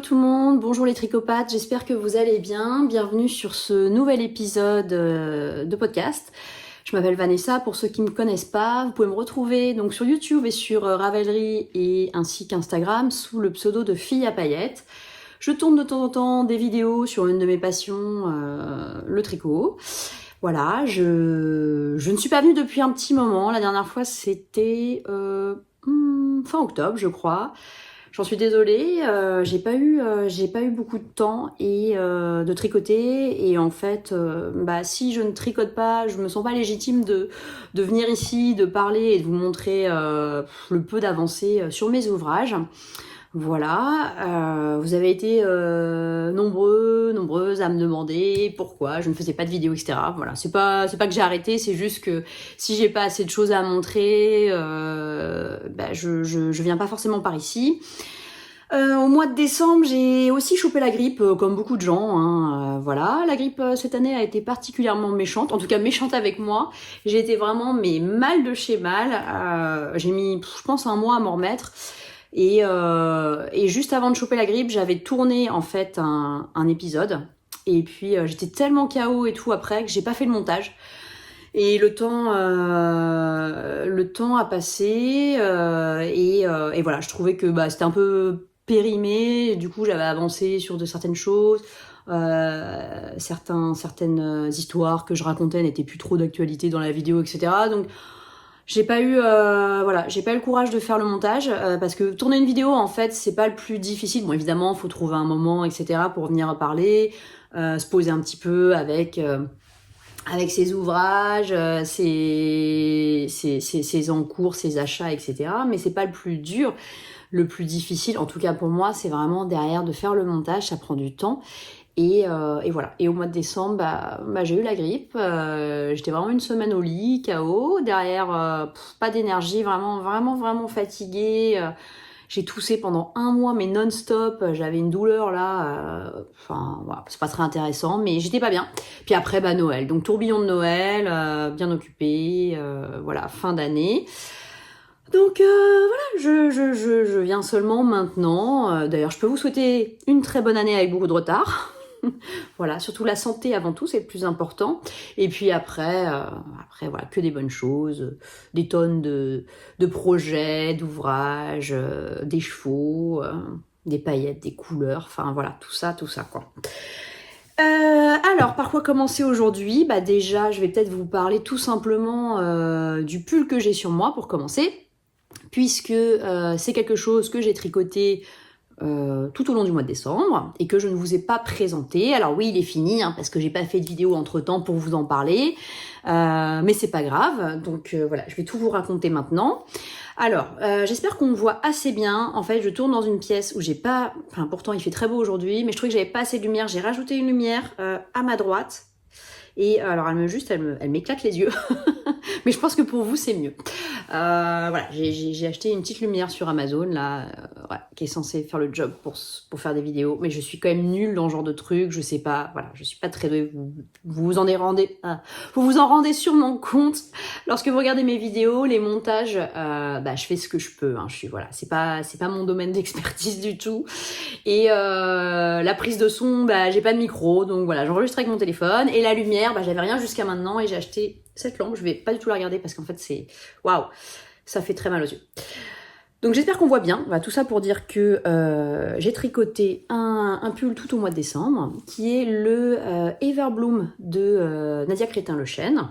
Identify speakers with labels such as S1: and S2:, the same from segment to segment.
S1: tout le monde, bonjour les tricopathes, j'espère que vous allez bien. Bienvenue sur ce nouvel épisode de podcast. Je m'appelle Vanessa, pour ceux qui ne me connaissent pas, vous pouvez me retrouver donc sur YouTube et sur Ravelry et ainsi qu'Instagram sous le pseudo de Fille à paillettes. Je tourne de temps en temps des vidéos sur une de mes passions, le tricot. Voilà, je ne suis pas venue depuis un petit moment. La dernière fois, c'était fin octobre, je crois. J'en suis désolée, j'ai pas eu beaucoup de temps et de tricoter. Et en fait, si je ne tricote pas, je me sens pas légitime de venir ici, de parler et de vous montrer le peu d'avancée sur mes ouvrages. Voilà, vous avez été nombreuses à me demander pourquoi je ne faisais pas de vidéos, etc. Voilà, c'est pas que j'ai arrêté, c'est juste que si j'ai pas assez de choses à montrer, je viens pas forcément par ici. Au mois de décembre, j'ai aussi chopé la grippe, comme beaucoup de gens. Voilà, la grippe cette année a été particulièrement méchante, en tout cas méchante avec moi. J'ai été vraiment mal de chez mal. J'ai mis, je pense, un mois à m'en remettre. Et juste avant de choper la grippe, j'avais tourné en fait un épisode. Et puis j'étais tellement KO et tout après que j'ai pas fait le montage. Et le temps a passé et voilà, je trouvais que c'était un peu périmé. Du coup, j'avais avancé sur certaines choses. Certaines histoires que je racontais n'étaient plus trop d'actualité dans la vidéo, etc. Donc j'ai pas eu le courage de faire le montage parce que tourner une vidéo en fait c'est pas le plus difficile. Bon évidemment faut trouver un moment, etc. pour venir parler, se poser un petit peu avec ses ouvrages, ses encours, ses achats, etc. Mais c'est pas le plus dur. Le plus difficile, en tout cas pour moi, c'est vraiment derrière de faire le montage, ça prend du temps. Et voilà. Et au mois de décembre, j'ai eu la grippe. J'étais vraiment une semaine au lit, KO. Derrière, pas d'énergie, vraiment fatiguée. J'ai toussé pendant un mois, mais non-stop. J'avais une douleur là. Voilà, c'est pas très intéressant, mais j'étais pas bien. Puis après, Noël. Donc tourbillon de Noël, bien occupé. Voilà, fin d'année. Donc voilà, je viens seulement maintenant. D'ailleurs, je peux vous souhaiter une très bonne année avec beaucoup de retard. Voilà, surtout la santé avant tout, c'est le plus important. Et puis après voilà, que des bonnes choses, des tonnes de projets, d'ouvrages, des chevaux, des paillettes, des couleurs, enfin voilà, tout ça quoi. Alors, par quoi commencer aujourd'hui ? Déjà, je vais peut-être vous parler tout simplement du pull que j'ai sur moi pour commencer, puisque c'est quelque chose que j'ai tricoté tout au long du mois de décembre et que je ne vous ai pas présenté. Alors oui, il est fini parce que j'ai pas fait de vidéo entre temps pour vous en parler, mais c'est pas grave. Donc voilà, je vais tout vous raconter maintenant. Alors, j'espère qu'on me voit assez bien. En fait, je tourne dans une pièce où j'ai pas... Enfin, pourtant, il fait très beau aujourd'hui, mais je trouvais que j'avais pas assez de lumière. J'ai rajouté une lumière à ma droite. Et alors, elle m'éclate les yeux. Mais je pense que pour vous, c'est mieux. Voilà, j'ai acheté une petite lumière sur Amazon, là, qui est censée faire le job pour faire des vidéos. Mais je suis quand même nulle dans ce genre de truc. Je sais pas, voilà, je suis pas très douée. Vous vous en rendez sûrement compte. Lorsque vous regardez mes vidéos, les montages, je fais ce que je peux. Voilà, c'est pas mon domaine d'expertise du tout. Et la prise de son, j'ai pas de micro, donc voilà, j'enregistre avec mon téléphone. Et la lumière, j'avais rien jusqu'à maintenant et j'ai acheté cette lampe. Je vais pas du tout la regarder parce qu'en fait c'est... Waouh, ça fait très mal aux yeux. Donc j'espère qu'on voit bien. Tout ça pour dire que j'ai tricoté un pull tout au mois de décembre, qui est le Everbloom de Nadia Crétin-Le Chêne.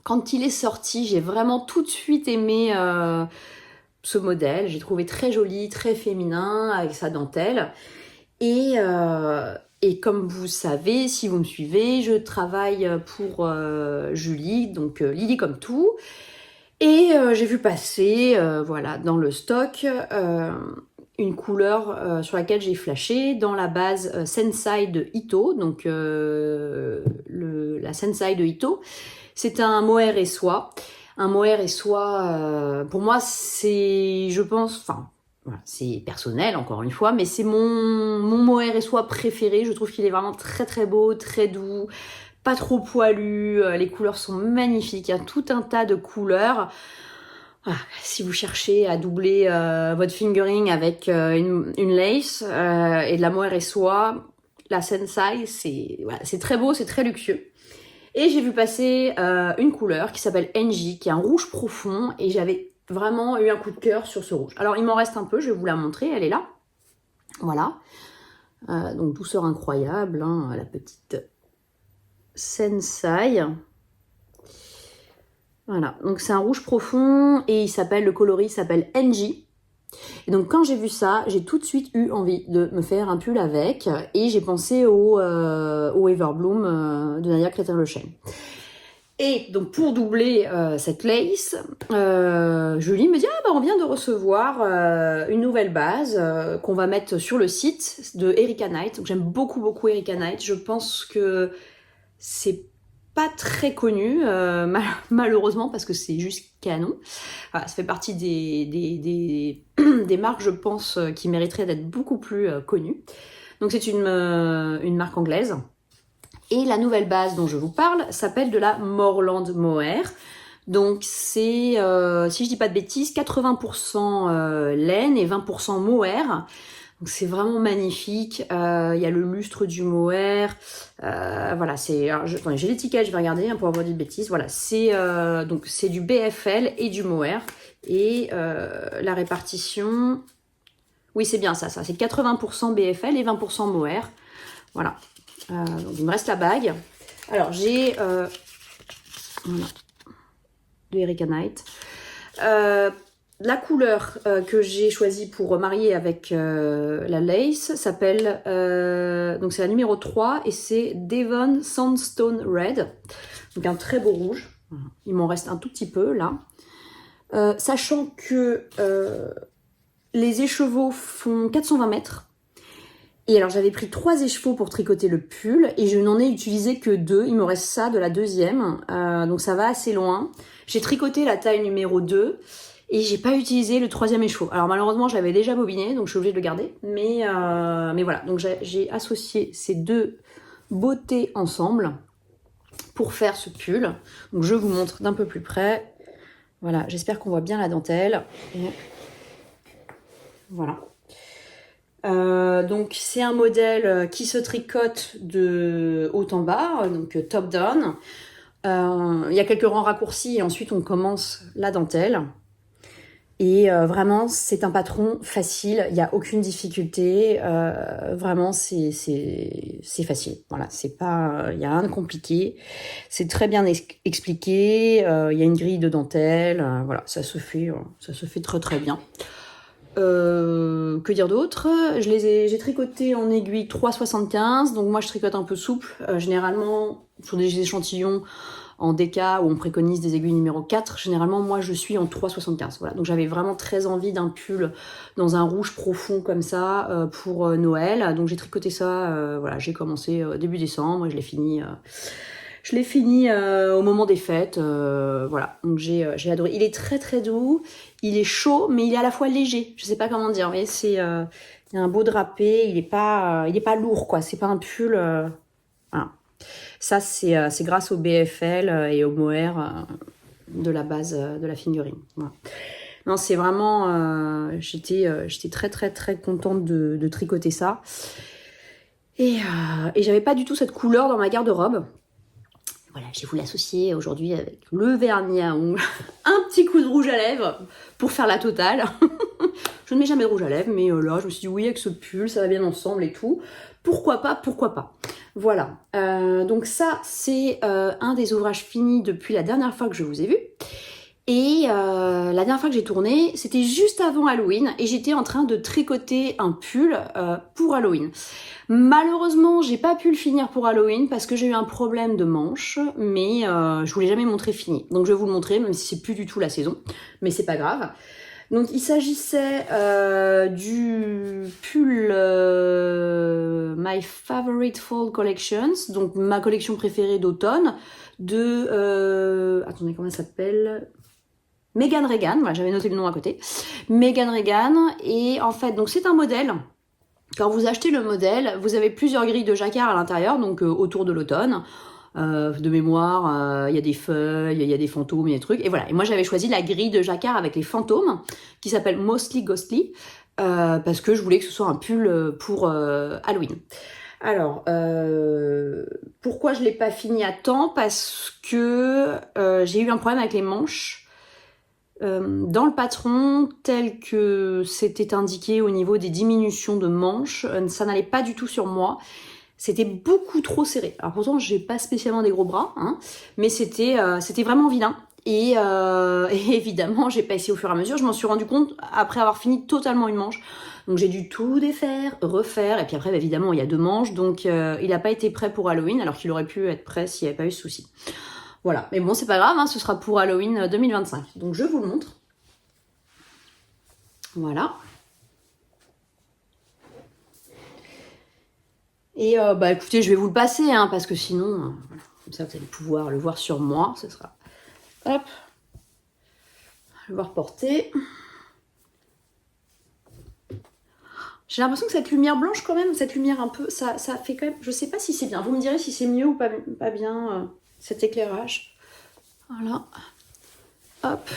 S1: Quand il est sorti, j'ai vraiment tout de suite aimé ce modèle. J'ai trouvé très joli, très féminin, avec sa dentelle. Et comme vous savez, si vous me suivez, je travaille pour Julie, donc Lily comme tout. Et j'ai vu passer, dans le stock, une couleur sur laquelle j'ai flashé dans la base Sensai de Ito. Donc la Sensai de Ito, c'est un mohair et soie. Un mohair et soie, pour moi, c'est, je pense, voilà, c'est personnel encore une fois, mais c'est mon mohair et soie préféré. Je trouve qu'il est vraiment très très beau, très doux, pas trop poilu. Les couleurs sont magnifiques. Il y a tout un tas de couleurs. Si vous cherchez à doubler votre fingering avec une lace et de la mohair et soie, la Sensai, c'est très beau, c'est très luxueux. Et j'ai vu passer une couleur qui s'appelle NJ, qui est un rouge profond, et j'avais vraiment eu un coup de cœur sur ce rouge. Alors il m'en reste un peu, je vais vous la montrer, elle est là. Voilà. Donc douceur incroyable, hein, la petite Sensai. Voilà, donc c'est un rouge profond et le coloris s'appelle NJ. Et donc quand j'ai vu ça, j'ai tout de suite eu envie de me faire un pull avec et j'ai pensé au Everbloom de Nadia Crétin-Le Chêne. Et donc pour doubler cette lace, Julie me dit on vient de recevoir une nouvelle base qu'on va mettre sur le site de Erika Knight. Donc j'aime beaucoup Erika Knight. Je pense que c'est pas très connu, malheureusement, parce que c'est juste canon. Voilà, ça fait partie des marques, je pense, qui mériteraient d'être beaucoup plus connues. Donc c'est une marque anglaise. Et la nouvelle base dont je vous parle s'appelle de la Moreland Mohair. Donc c'est, si je dis pas de bêtises, 80% laine et 20% mohair. Donc c'est vraiment magnifique. Il y a le lustre du mohair. Voilà, j'ai l'étiquette, je vais regarder pour avoir dit de bêtises. Voilà, c'est du BFL et du mohair. Et la répartition, oui c'est bien ça. C'est 80% BFL et 20% mohair. Voilà. Donc il me reste la bague. Alors j'ai voilà, de Erika Knight. La couleur que j'ai choisie pour marier avec la lace s'appelle, donc c'est la numéro 3 et c'est Devon Sandstone Red. Donc un très beau rouge. Il m'en reste un tout petit peu là. Sachant que les écheveaux font 420 mètres. Et alors j'avais pris 3 écheveaux pour tricoter le pull et je n'en ai utilisé que 2. Il me reste ça de la deuxième. Donc ça va assez loin. J'ai tricoté la taille numéro 2. Et j'ai pas utilisé le 3e écheveau. Alors malheureusement, je l'avais déjà bobiné, donc je suis obligée de le garder. Mais voilà, donc j'ai associé ces 2 beautés ensemble pour faire ce pull. Donc je vous montre d'un peu plus près. Voilà, j'espère qu'on voit bien la dentelle. Et voilà. Donc c'est un modèle qui se tricote de haut en bas, donc top down. Il y a quelques rangs raccourcis et ensuite on commence la dentelle. Et vraiment, c'est un patron facile, il n'y a aucune difficulté, vraiment, c'est facile. Voilà, c'est pas, il n'y a rien de compliqué, c'est très bien expliqué, il y a une grille de dentelle, voilà, ça se fait très bien. Que dire d'autre? J'ai tricoté en aiguille 3,75, donc moi je tricote un peu souple, généralement sur des échantillons en DK où on préconise des aiguilles numéro 4, généralement moi je suis en 3,75. Voilà, donc j'avais vraiment très envie d'un pull dans un rouge profond comme ça pour Noël. Donc j'ai tricoté ça, voilà, j'ai commencé début décembre et je l'ai fini au moment des fêtes. Voilà, donc j'ai adoré. Il est très doux, il est chaud, mais il est à la fois léger. Je sais pas comment dire, mais il y a un beau drapé, il est pas lourd quoi. C'est pas un pull. Voilà. Ça, c'est grâce au BFL et au mohair de la base de la fingering. Voilà. Non, c'est vraiment... j'étais très contente de tricoter ça. Et j'avais pas du tout cette couleur dans ma garde-robe. Voilà, j'ai voulu l'associer aujourd'hui avec le vernis à ongles, un petit coup de rouge à lèvres pour faire la totale. Je ne mets jamais de rouge à lèvres, mais là, je me suis dit oui, avec ce pull, ça va bien ensemble et tout. Pourquoi pas. Voilà, donc ça, c'est un des ouvrages finis depuis la dernière fois que je vous ai vu. Et la dernière fois que j'ai tourné, c'était juste avant Halloween et j'étais en train de tricoter un pull pour Halloween. Malheureusement, j'ai pas pu le finir pour Halloween parce que j'ai eu un problème de manche, mais je vous l'ai jamais montré fini. Donc je vais vous le montrer, même si c'est plus du tout la saison, mais c'est pas grave. Donc il s'agissait du pull My Favorite Fall Collections, donc ma collection préférée d'automne, de... attendez, comment elle s'appelle ? Megan Regan, voilà, j'avais noté le nom à côté. Megan Regan, et en fait, donc c'est un modèle. Quand vous achetez le modèle, vous avez plusieurs grilles de jacquard à l'intérieur, donc autour de l'automne. de mémoire, il y a des feuilles, il y a des fantômes, il y a des trucs. Et voilà. Et moi, j'avais choisi la grille de jacquard avec les fantômes, qui s'appelle Mostly Ghostly, parce que je voulais que ce soit un pull pour Halloween. Alors, pourquoi je l'ai pas fini à temps? Parce que j'ai eu un problème avec les manches. Dans le patron, tel que c'était indiqué au niveau des diminutions de manches, ça n'allait pas du tout sur moi. C'était beaucoup trop serré. Alors pourtant, j'ai pas spécialement des gros bras, hein, mais c'était vraiment vilain. Et évidemment, j'ai pas essayé au fur et à mesure. Je m'en suis rendu compte après avoir fini totalement une manche. Donc j'ai dû tout défaire, refaire. Et puis après, évidemment, il y a 2 manches. Donc il n'a pas été prêt pour Halloween, alors qu'il aurait pu être prêt s'il n'y avait pas eu ce souci. Voilà. Mais bon, c'est pas grave, hein, ce sera pour Halloween 2025. Donc je vous le montre. Voilà. Et bah écoutez, je vais vous le passer, hein, parce que sinon, voilà, comme ça vous allez pouvoir le voir sur moi. Ce sera, hop, le voir porter. J'ai l'impression que cette lumière blanche quand même, cette lumière un peu, ça fait quand même, je sais pas si c'est bien. Vous me direz si c'est mieux ou pas bien cet éclairage. Voilà. Hop.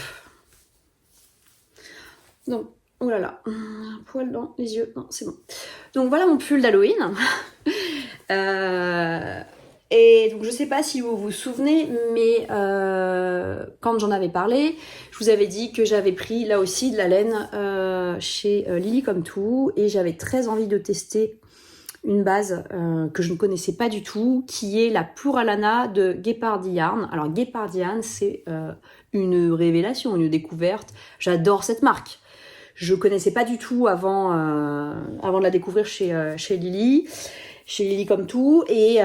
S1: Donc, oh là là, un poil dans les yeux. Non, c'est bon. Donc voilà mon pull d'Halloween. Et donc je sais pas si vous vous souvenez, mais quand j'en avais parlé, je vous avais dit que j'avais pris là aussi de la laine chez Lily Comme Tout, et j'avais très envie de tester une base que je ne connaissais pas du tout, qui est la Puralana de Ghepardi Yarn. Alors Ghepardi Yarn, c'est une révélation, une découverte. J'adore cette marque. Je connaissais pas du tout avant de la découvrir chez Lily. Chez Lily Comme Tout, et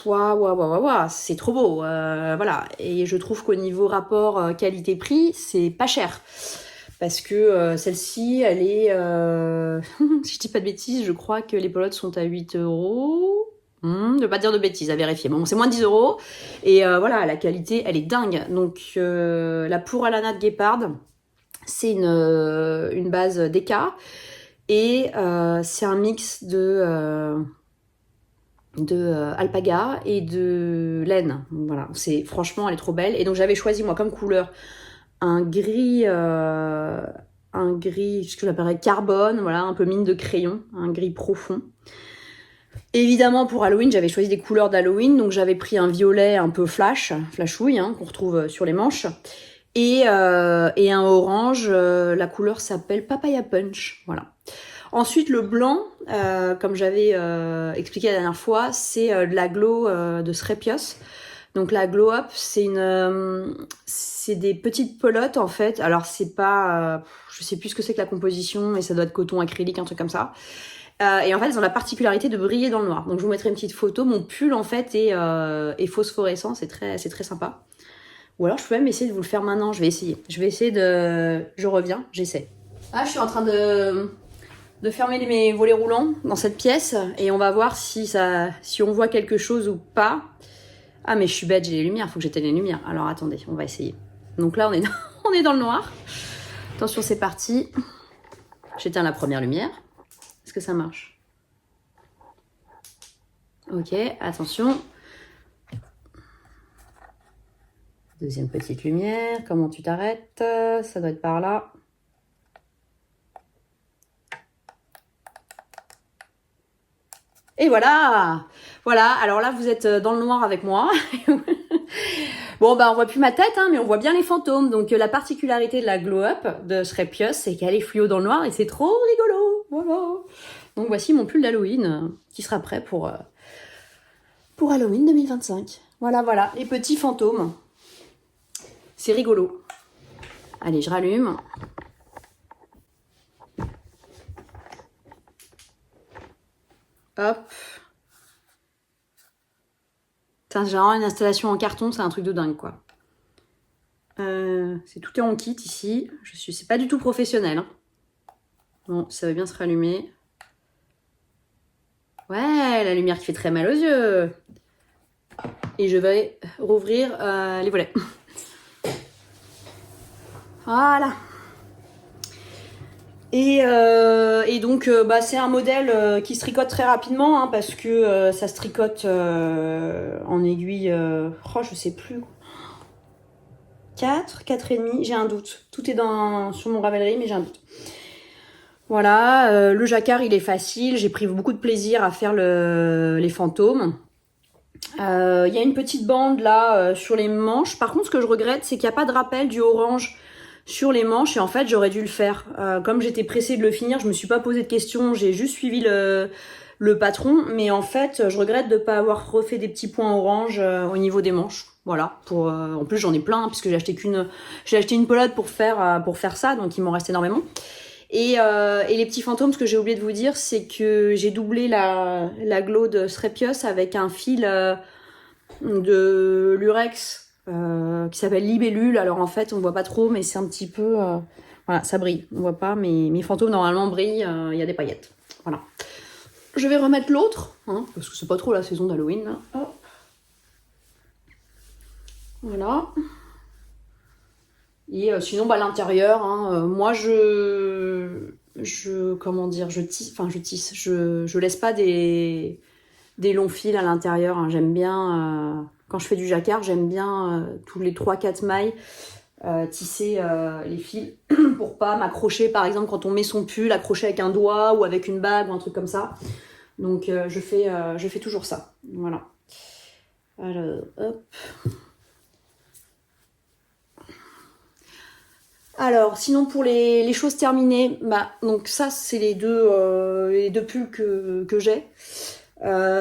S1: waouh, c'est trop beau, voilà. Et je trouve qu'au niveau rapport qualité-prix, c'est pas cher, parce que celle-ci, elle est, si je dis pas de bêtises, je crois que les pelotes sont à 8 €. Ne pas dire de bêtises, à vérifier. Bon, c'est moins de 10 €, et voilà, la qualité, elle est dingue. Donc la Puralana de Guépard, c'est une base DK, et c'est un mix de alpaga et de laine. Voilà, franchement, elle est trop belle. Et donc j'avais choisi moi comme couleur un gris, ce que j'appellerais carbone, voilà, un peu mine de crayon, un gris profond. Évidemment, pour Halloween, j'avais choisi des couleurs d'Halloween, donc j'avais pris un violet un peu flashouille, hein, qu'on retrouve sur les manches, et un orange. La couleur s'appelle Papaya Punch, voilà. Ensuite, le blanc, comme j'avais expliqué la dernière fois, c'est de la glow de Srepios. Donc la glow up, c'est des petites pelotes en fait. Alors c'est pas, je sais plus ce que c'est que la composition, mais ça doit être coton acrylique, un truc comme ça. Et en fait, elles ont la particularité de briller dans le noir. Donc je vous mettrai une petite photo. Mon pull en fait est phosphorescent, c'est très sympa. Ou alors je peux même essayer de vous le faire maintenant. Je vais essayer. Je reviens, j'essaie. Ah, je suis en train de fermer mes volets roulants dans cette pièce, et on va voir si on voit quelque chose ou pas. Ah mais je suis bête, j'ai les lumières, faut que j'éteigne les lumières. Alors attendez, on va essayer. Donc là on est dans le noir. Attention, c'est parti. J'éteins la première lumière. Est-ce que ça marche? Ok, attention. Deuxième petite lumière. Comment tu t'arrêtes? Ça doit être par là. Et voilà. Voilà, alors là vous êtes dans le noir avec moi. Bon bah on voit plus ma tête, hein, mais on voit bien les fantômes. Donc la particularité de la glow up de Srepios, c'est qu'elle est fluo dans le noir et c'est trop rigolo. Voilà. Donc voici mon pull d'Halloween qui sera prêt pour Halloween 2025. Voilà, les petits fantômes. C'est rigolo. Allez, je rallume. Hop. Putain, j'ai vraiment une installation en carton, c'est un truc de dingue, quoi. Tout est en kit ici. C'est pas du tout professionnel. Hein. Bon, ça va bien se rallumer. Ouais, la lumière qui fait très mal aux yeux. Et je vais rouvrir les volets. Voilà. Et donc bah, c'est un modèle qui se tricote très rapidement hein, parce que ça se tricote en aiguille, oh je sais plus, 4,5, j'ai un doute. Tout est sur mon Ravelry mais j'ai un doute. Voilà, le jacquard il est facile, j'ai pris beaucoup de plaisir à faire les fantômes. Il y a une petite bande là sur les manches. Par contre ce que je regrette c'est qu'il n'y a pas de rappel du orange sur les manches et en fait j'aurais dû le faire. Comme j'étais pressée de le finir, je me suis pas posé de questions, j'ai juste suivi le patron, mais en fait je regrette de pas avoir refait des petits points orange au niveau des manches. Voilà, en plus j'en ai plein puisque j'ai acheté une pelote pour faire ça, donc il m'en reste énormément. Et les petits fantômes, ce que j'ai oublié de vous dire, c'est que j'ai doublé la Glaude Srepios avec un fil de Lurex qui s'appelle Libellule. Alors en fait, on voit pas trop, mais c'est un petit peu... voilà, ça brille. On voit pas, mais mes fantômes normalement brillent. Il y a des paillettes. Voilà. Je vais remettre l'autre, hein, parce que c'est pas trop la saison d'Halloween. Là. Hop. Voilà. Et sinon, bah, l'intérieur, hein, moi, comment dire, je tisse, je laisse pas des longs fils à l'intérieur, hein. J'aime bien, quand je fais du jacquard, j'aime bien tous les 3-4 mailles tisser les fils pour pas m'accrocher, par exemple, quand on met son pull, accrocher avec un doigt ou avec une bague ou un truc comme ça. Donc, je fais toujours ça. Voilà. Alors, hop. Alors, sinon pour les choses terminées, bah donc ça c'est les deux pulls que j'ai.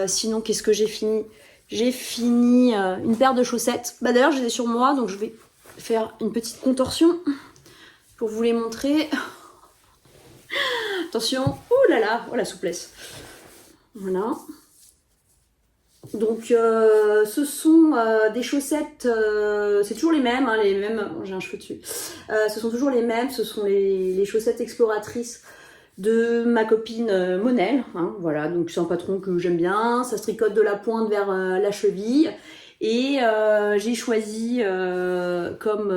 S1: Sinon qu'est-ce que j'ai fini? J'ai fini une paire de chaussettes. Bah d'ailleurs je les ai sur moi, donc je vais faire une petite contorsion pour vous les montrer. Attention, oh là là, oh la souplesse. Voilà. Donc ce sont des chaussettes, c'est toujours les mêmes, hein, j'ai un cheveu dessus. Ce sont toujours les mêmes, ce sont les chaussettes exploratrices de ma copine Monel. Hein, voilà, donc c'est un patron que j'aime bien, ça se tricote de la pointe vers la cheville. Et j'ai choisi comme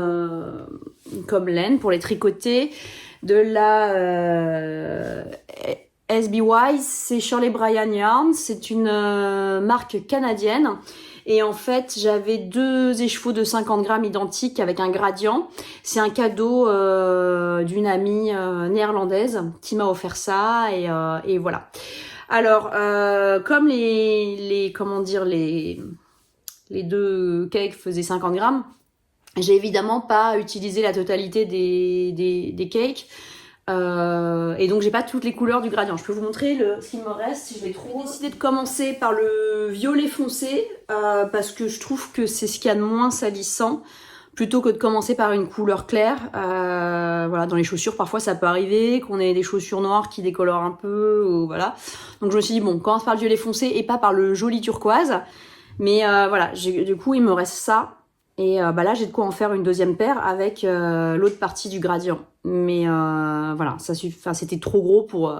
S1: laine pour les tricoter de la SB Wise, c'est Shirley Bryan Yarn, c'est une marque canadienne et en fait j'avais 2 écheveaux de 50 grammes identiques avec un gradient. C'est un cadeau d'une amie néerlandaise qui m'a offert ça et voilà. Alors comme les 2 cakes faisaient 50 grammes, j'ai évidemment pas utilisé la totalité des cakes. Et donc j'ai pas toutes les couleurs du gradient. Je peux vous montrer ce qu'il me reste si je les trouve. J'ai décidé de commencer par le violet foncé parce que je trouve que c'est ce qu'il y a de moins salissant plutôt que de commencer par une couleur claire. Voilà, dans les chaussures parfois ça peut arriver qu'on ait des chaussures noires qui décolorent un peu ou voilà. Donc je me suis dit bon, commence par le violet foncé et pas par le joli turquoise. Mais voilà, du coup il me reste ça. Et bah là, j'ai de quoi en faire une deuxième paire avec l'autre partie du gradient. Mais voilà, c'était trop gros pour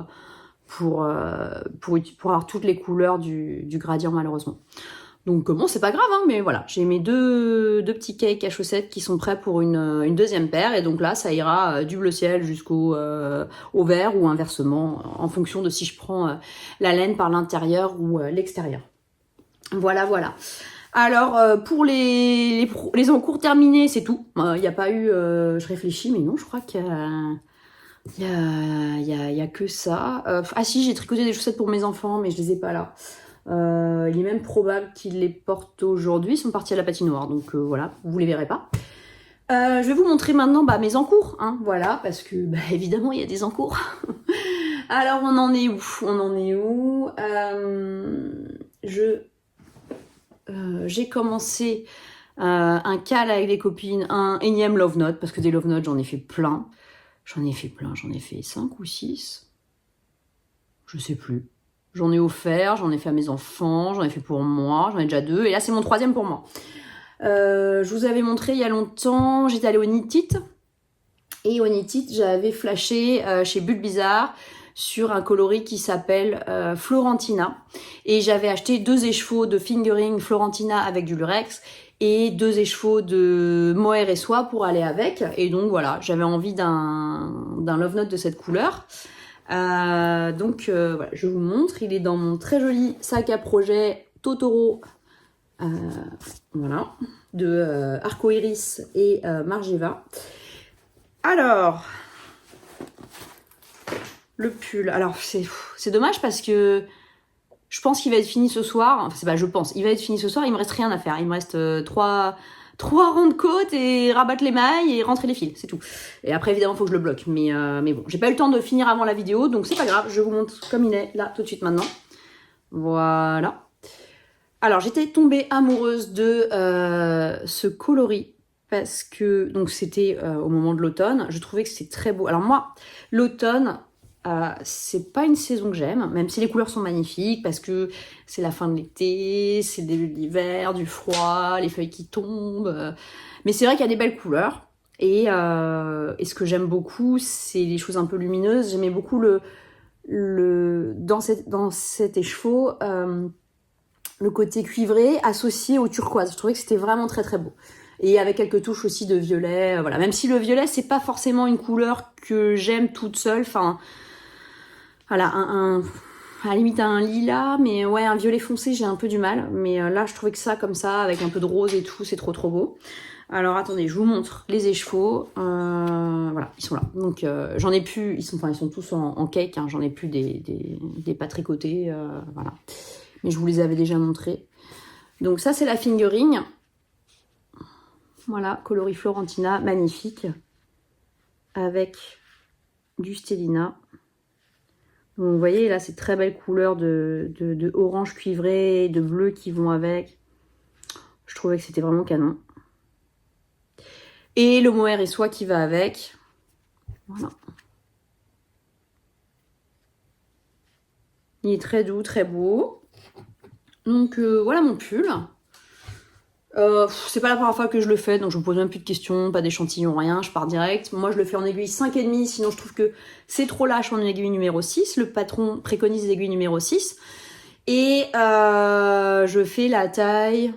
S1: avoir toutes les couleurs du gradient, malheureusement. Donc bon, c'est pas grave, hein, mais voilà, j'ai mes deux petits cakes à chaussettes qui sont prêts pour une deuxième paire. Et donc là, ça ira du bleu ciel jusqu'au au vert ou inversement, en fonction de si je prends la laine par l'intérieur ou l'extérieur. Voilà, voilà. Alors, pour les encours terminés, c'est tout. Il n'y a pas eu... je réfléchis, mais non, je crois qu'il y a que ça. Ah si, j'ai tricoté des chaussettes pour mes enfants, mais je les ai pas là. Il est même probable qu'ils les portent aujourd'hui. Ils sont partis à la patinoire, donc voilà, vous les verrez pas. Je vais vous montrer maintenant mes encours. Hein, voilà, parce que évidemment, il y a des encours. Alors, on en est où? J'ai commencé un cal avec des copines, un énième love note, parce que des love notes, j'en ai fait plein. J'en ai fait 5 ou 6. Je sais plus. J'en ai offert, j'en ai fait à mes enfants, j'en ai fait pour moi, j'en ai déjà 2. Et là, c'est mon 3e pour moi. Je vous avais montré il y a longtemps, j'étais allée au Knit It. Et au Knit It, j'avais flashé chez Bulle Bizarre sur un coloris qui s'appelle Florentina. Et j'avais acheté 2 écheveaux de fingering Florentina avec du lurex. et 2 écheveaux de mohair et soie pour aller avec. Et donc voilà, j'avais envie d'un love note de cette couleur. Donc voilà, je vous montre. Il est dans mon très joli sac à projet Totoro, voilà, de Arcoiris et Margiela. Alors, le pull. Alors c'est dommage parce que je pense qu'il va être fini ce soir. Enfin, c'est pas je pense. Il va être fini ce soir. Il me reste rien à faire. Il me reste 3 rangs de côte et rabattre les mailles et rentrer les fils. C'est tout. Et après, évidemment, il faut que je le bloque. Mais bon, j'ai pas eu le temps de finir avant la vidéo. Donc, c'est pas grave. Je vous montre comme il est là tout de suite maintenant. Voilà. Alors, j'étais tombée amoureuse de ce coloris. Parce que, donc, c'était au moment de l'automne. Je trouvais que c'était très beau. Alors, moi, l'automne... c'est pas une saison que j'aime, même si les couleurs sont magnifiques, parce que c'est la fin de l'été, c'est le début de l'hiver, du froid, les feuilles qui tombent. Mais c'est vrai qu'il y a des belles couleurs. Et ce que j'aime beaucoup, c'est les choses un peu lumineuses. J'aimais beaucoup dans cet écheveau, le côté cuivré associé au turquoise. Je trouvais que c'était vraiment très très beau. Et avec quelques touches aussi de violet, voilà. Même si le violet, c'est pas forcément une couleur que j'aime toute seule, enfin... Voilà, à la limite un lilas, mais ouais, un violet foncé, j'ai un peu du mal. Mais là, je trouvais que ça, comme ça, avec un peu de rose et tout, c'est trop trop beau. Alors, attendez, je vous montre les écheveaux. Voilà, ils sont là. Donc, j'en ai plus, ils sont tous en cake, hein, j'en ai plus des pas tricotés, voilà. Mais je vous les avais déjà montrés. Donc ça, c'est la fingering. Voilà, coloris Florentina, magnifique. Avec du Stellina. Donc, vous voyez, là, c'est très belle couleur de orange cuivré, de bleu qui vont avec. Je trouvais que c'était vraiment canon. Et le mohair et soie qui va avec. Voilà. Il est très doux, très beau. Donc, voilà mon pull. C'est pas la première fois que je le fais, donc je me pose même plus de questions, pas d'échantillon, rien, je pars direct. Moi, je le fais en aiguille 5,5, sinon je trouve que c'est trop lâche en aiguille numéro 6. Le patron préconise l'aiguille numéro 6. Et je fais la taille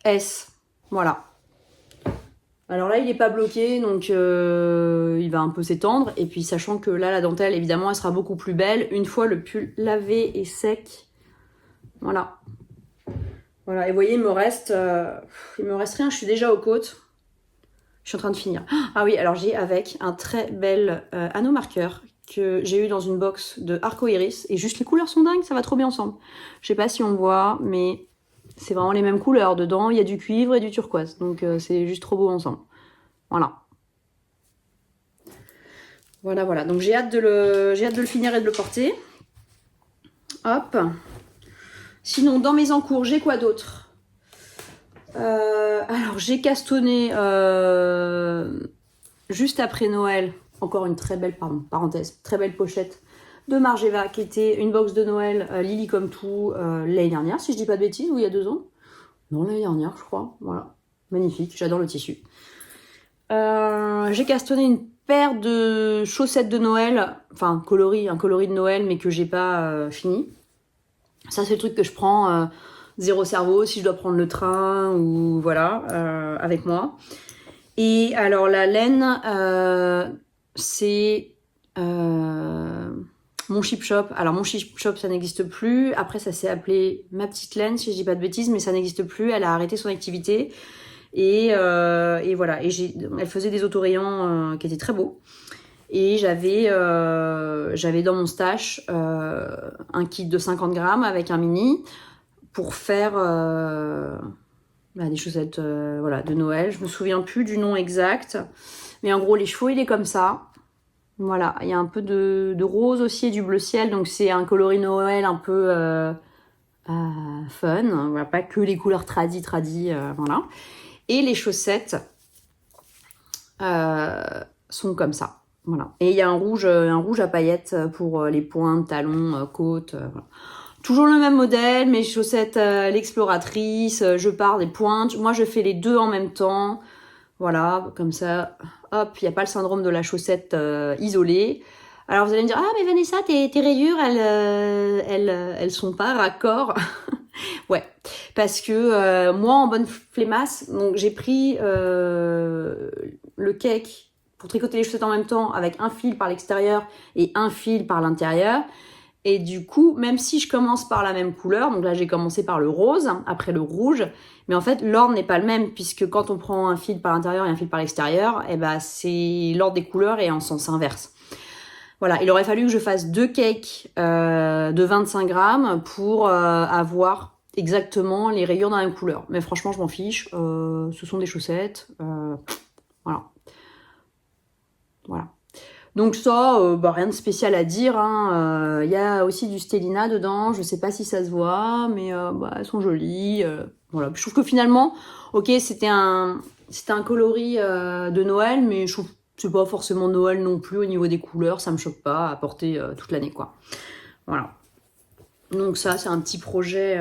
S1: S. Voilà. Alors là, il n'est pas bloqué, donc il va un peu s'étendre. Et puis, sachant que là, la dentelle, évidemment, elle sera beaucoup plus belle une fois le pull lavé et sec. Voilà. Voilà, et vous voyez, il me reste rien, je suis déjà aux côtes. Je suis en train de finir. Ah oui, alors j'ai avec un très bel anneau marqueur que j'ai eu dans une box de Arcoiris. Et juste les couleurs sont dingues, ça va trop bien ensemble. Je sais pas si on voit, mais c'est vraiment les mêmes couleurs. Dedans, il y a du cuivre et du turquoise. Donc c'est juste trop beau ensemble. Voilà. Voilà, voilà. Donc j'ai hâte de le finir et de le porter. Hop. Sinon, dans mes encours, j'ai quoi d'autre? Alors, j'ai castonné juste après Noël, encore une très belle, parenthèse, très belle pochette de Margiela, qui était une box de Noël Lily comme tout l'année dernière, si je dis pas de bêtises, ou il y a 2 ans. Non, l'année dernière, je crois. Voilà, magnifique, j'adore le tissu. J'ai castonné une paire de chaussettes de Noël, enfin un coloris de Noël, mais que j'ai pas fini. Ça, c'est le truc que je prends zéro cerveau si je dois prendre le train ou voilà, avec moi. Et alors, la laine, c'est mon Chip Shop. Alors, mon Chip Shop, ça n'existe plus. Après, ça s'est appelé Ma Petite Laine, si je dis pas de bêtises, mais ça n'existe plus. Elle a arrêté son activité. Et voilà. Et elle faisait des autorayons qui étaient très beaux. Et j'avais dans mon stash un kit de 50 grammes avec un mini pour faire des chaussettes voilà, de Noël. Je me souviens plus du nom exact. Mais en gros, les chevaux, il est comme ça. Voilà, il y a un peu de rose aussi et du bleu ciel. Donc c'est un coloris Noël un peu fun. Voilà, pas que les couleurs tradi, voilà. Et les chaussettes sont comme ça. Voilà. Et il y a un rouge à paillettes pour les pointes, talons, côtes. Voilà. Toujours le même modèle, mes chaussettes l'exploratrice, je pars des pointes. Moi, je fais les deux en même temps. Voilà, comme ça, hop, il n'y a pas le syndrome de la chaussette isolée. Alors, vous allez me dire, ah, mais Vanessa, tes rayures, elles sont pas raccord. Ouais, parce que moi, en bonne flemmasse, donc j'ai pris le cake pour tricoter les chaussettes en même temps avec un fil par l'extérieur et un fil par l'intérieur. Et du coup, même si je commence par la même couleur, donc là j'ai commencé par le rose, après le rouge, mais en fait l'ordre n'est pas le même, puisque quand on prend un fil par l'intérieur et un fil par l'extérieur, et ben c'est l'ordre des couleurs est en sens inverse. Voilà, il aurait fallu que je fasse 2 cakes de 25 grammes pour avoir exactement les rayures dans la même couleur. Mais franchement, je m'en fiche, ce sont des chaussettes, voilà. Voilà. Donc ça, rien de spécial à dire. Hein. Y a aussi du Stellina dedans. Je sais pas si ça se voit, mais elles sont jolies. Voilà. Je trouve que finalement, ok, c'était un coloris de Noël, mais je trouve que c'est pas forcément Noël non plus au niveau des couleurs. Ça me choque pas à porter toute l'année, quoi. Voilà. Donc ça, c'est un petit projet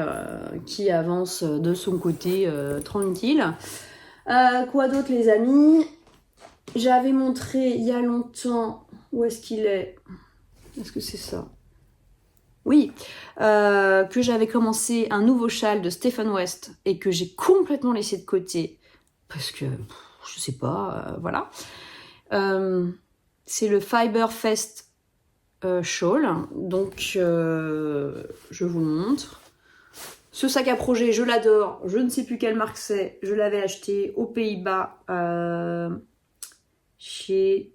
S1: qui avance de son côté tranquille. Quoi d'autre, les amis ? J'avais montré il y a longtemps, où est-ce qu'il est ? Est-ce que c'est ça ? Oui, que j'avais commencé un nouveau châle de Stephen West et que j'ai complètement laissé de côté parce que, je sais pas, voilà. C'est le Fiber Fest shawl, donc je vous le montre. Ce sac à projet, je l'adore, je ne sais plus quelle marque c'est, je l'avais acheté aux Pays-Bas chez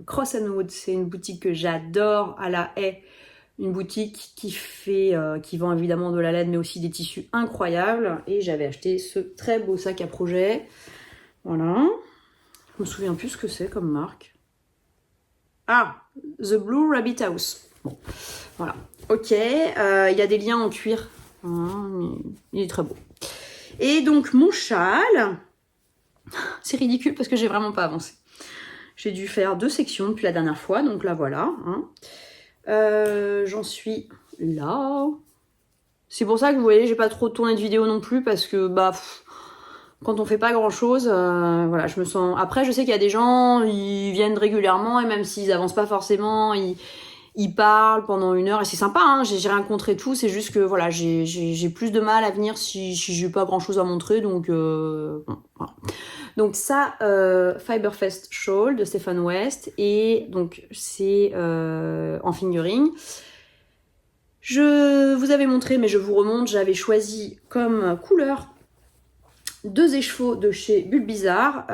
S1: Cross & Wood, c'est une boutique que j'adore à La Haye, une boutique qui vend évidemment de la laine mais aussi des tissus incroyables, et j'avais acheté ce très beau sac à projet. Voilà, je me souviens plus ce que c'est comme marque. Ah, The Blue Rabbit House. Bon, voilà, ok, il y a des liens en cuir, il est très beau. Et donc mon châle, c'est ridicule parce que j'ai vraiment pas avancé. J'ai dû faire 2 sections depuis la dernière fois, donc là voilà. Hein. J'en suis là. C'est pour ça que vous voyez, j'ai pas trop tourné de vidéo non plus parce que quand on fait pas grand chose, voilà, je me sens. Après, je sais qu'il y a des gens, ils viennent régulièrement et même s'ils avancent pas forcément, ils parlent pendant 1 heure et c'est sympa. Hein, j'ai rien contre et tout, c'est juste que voilà, j'ai plus de mal à venir si j'ai pas grand chose à montrer, donc voilà. Donc ça, Fiberfest Shawl de Stephen West, et donc c'est en fingering. Je vous avais montré, mais je vous remonte, j'avais choisi comme couleur 2 écheveaux de chez Bulbizarre,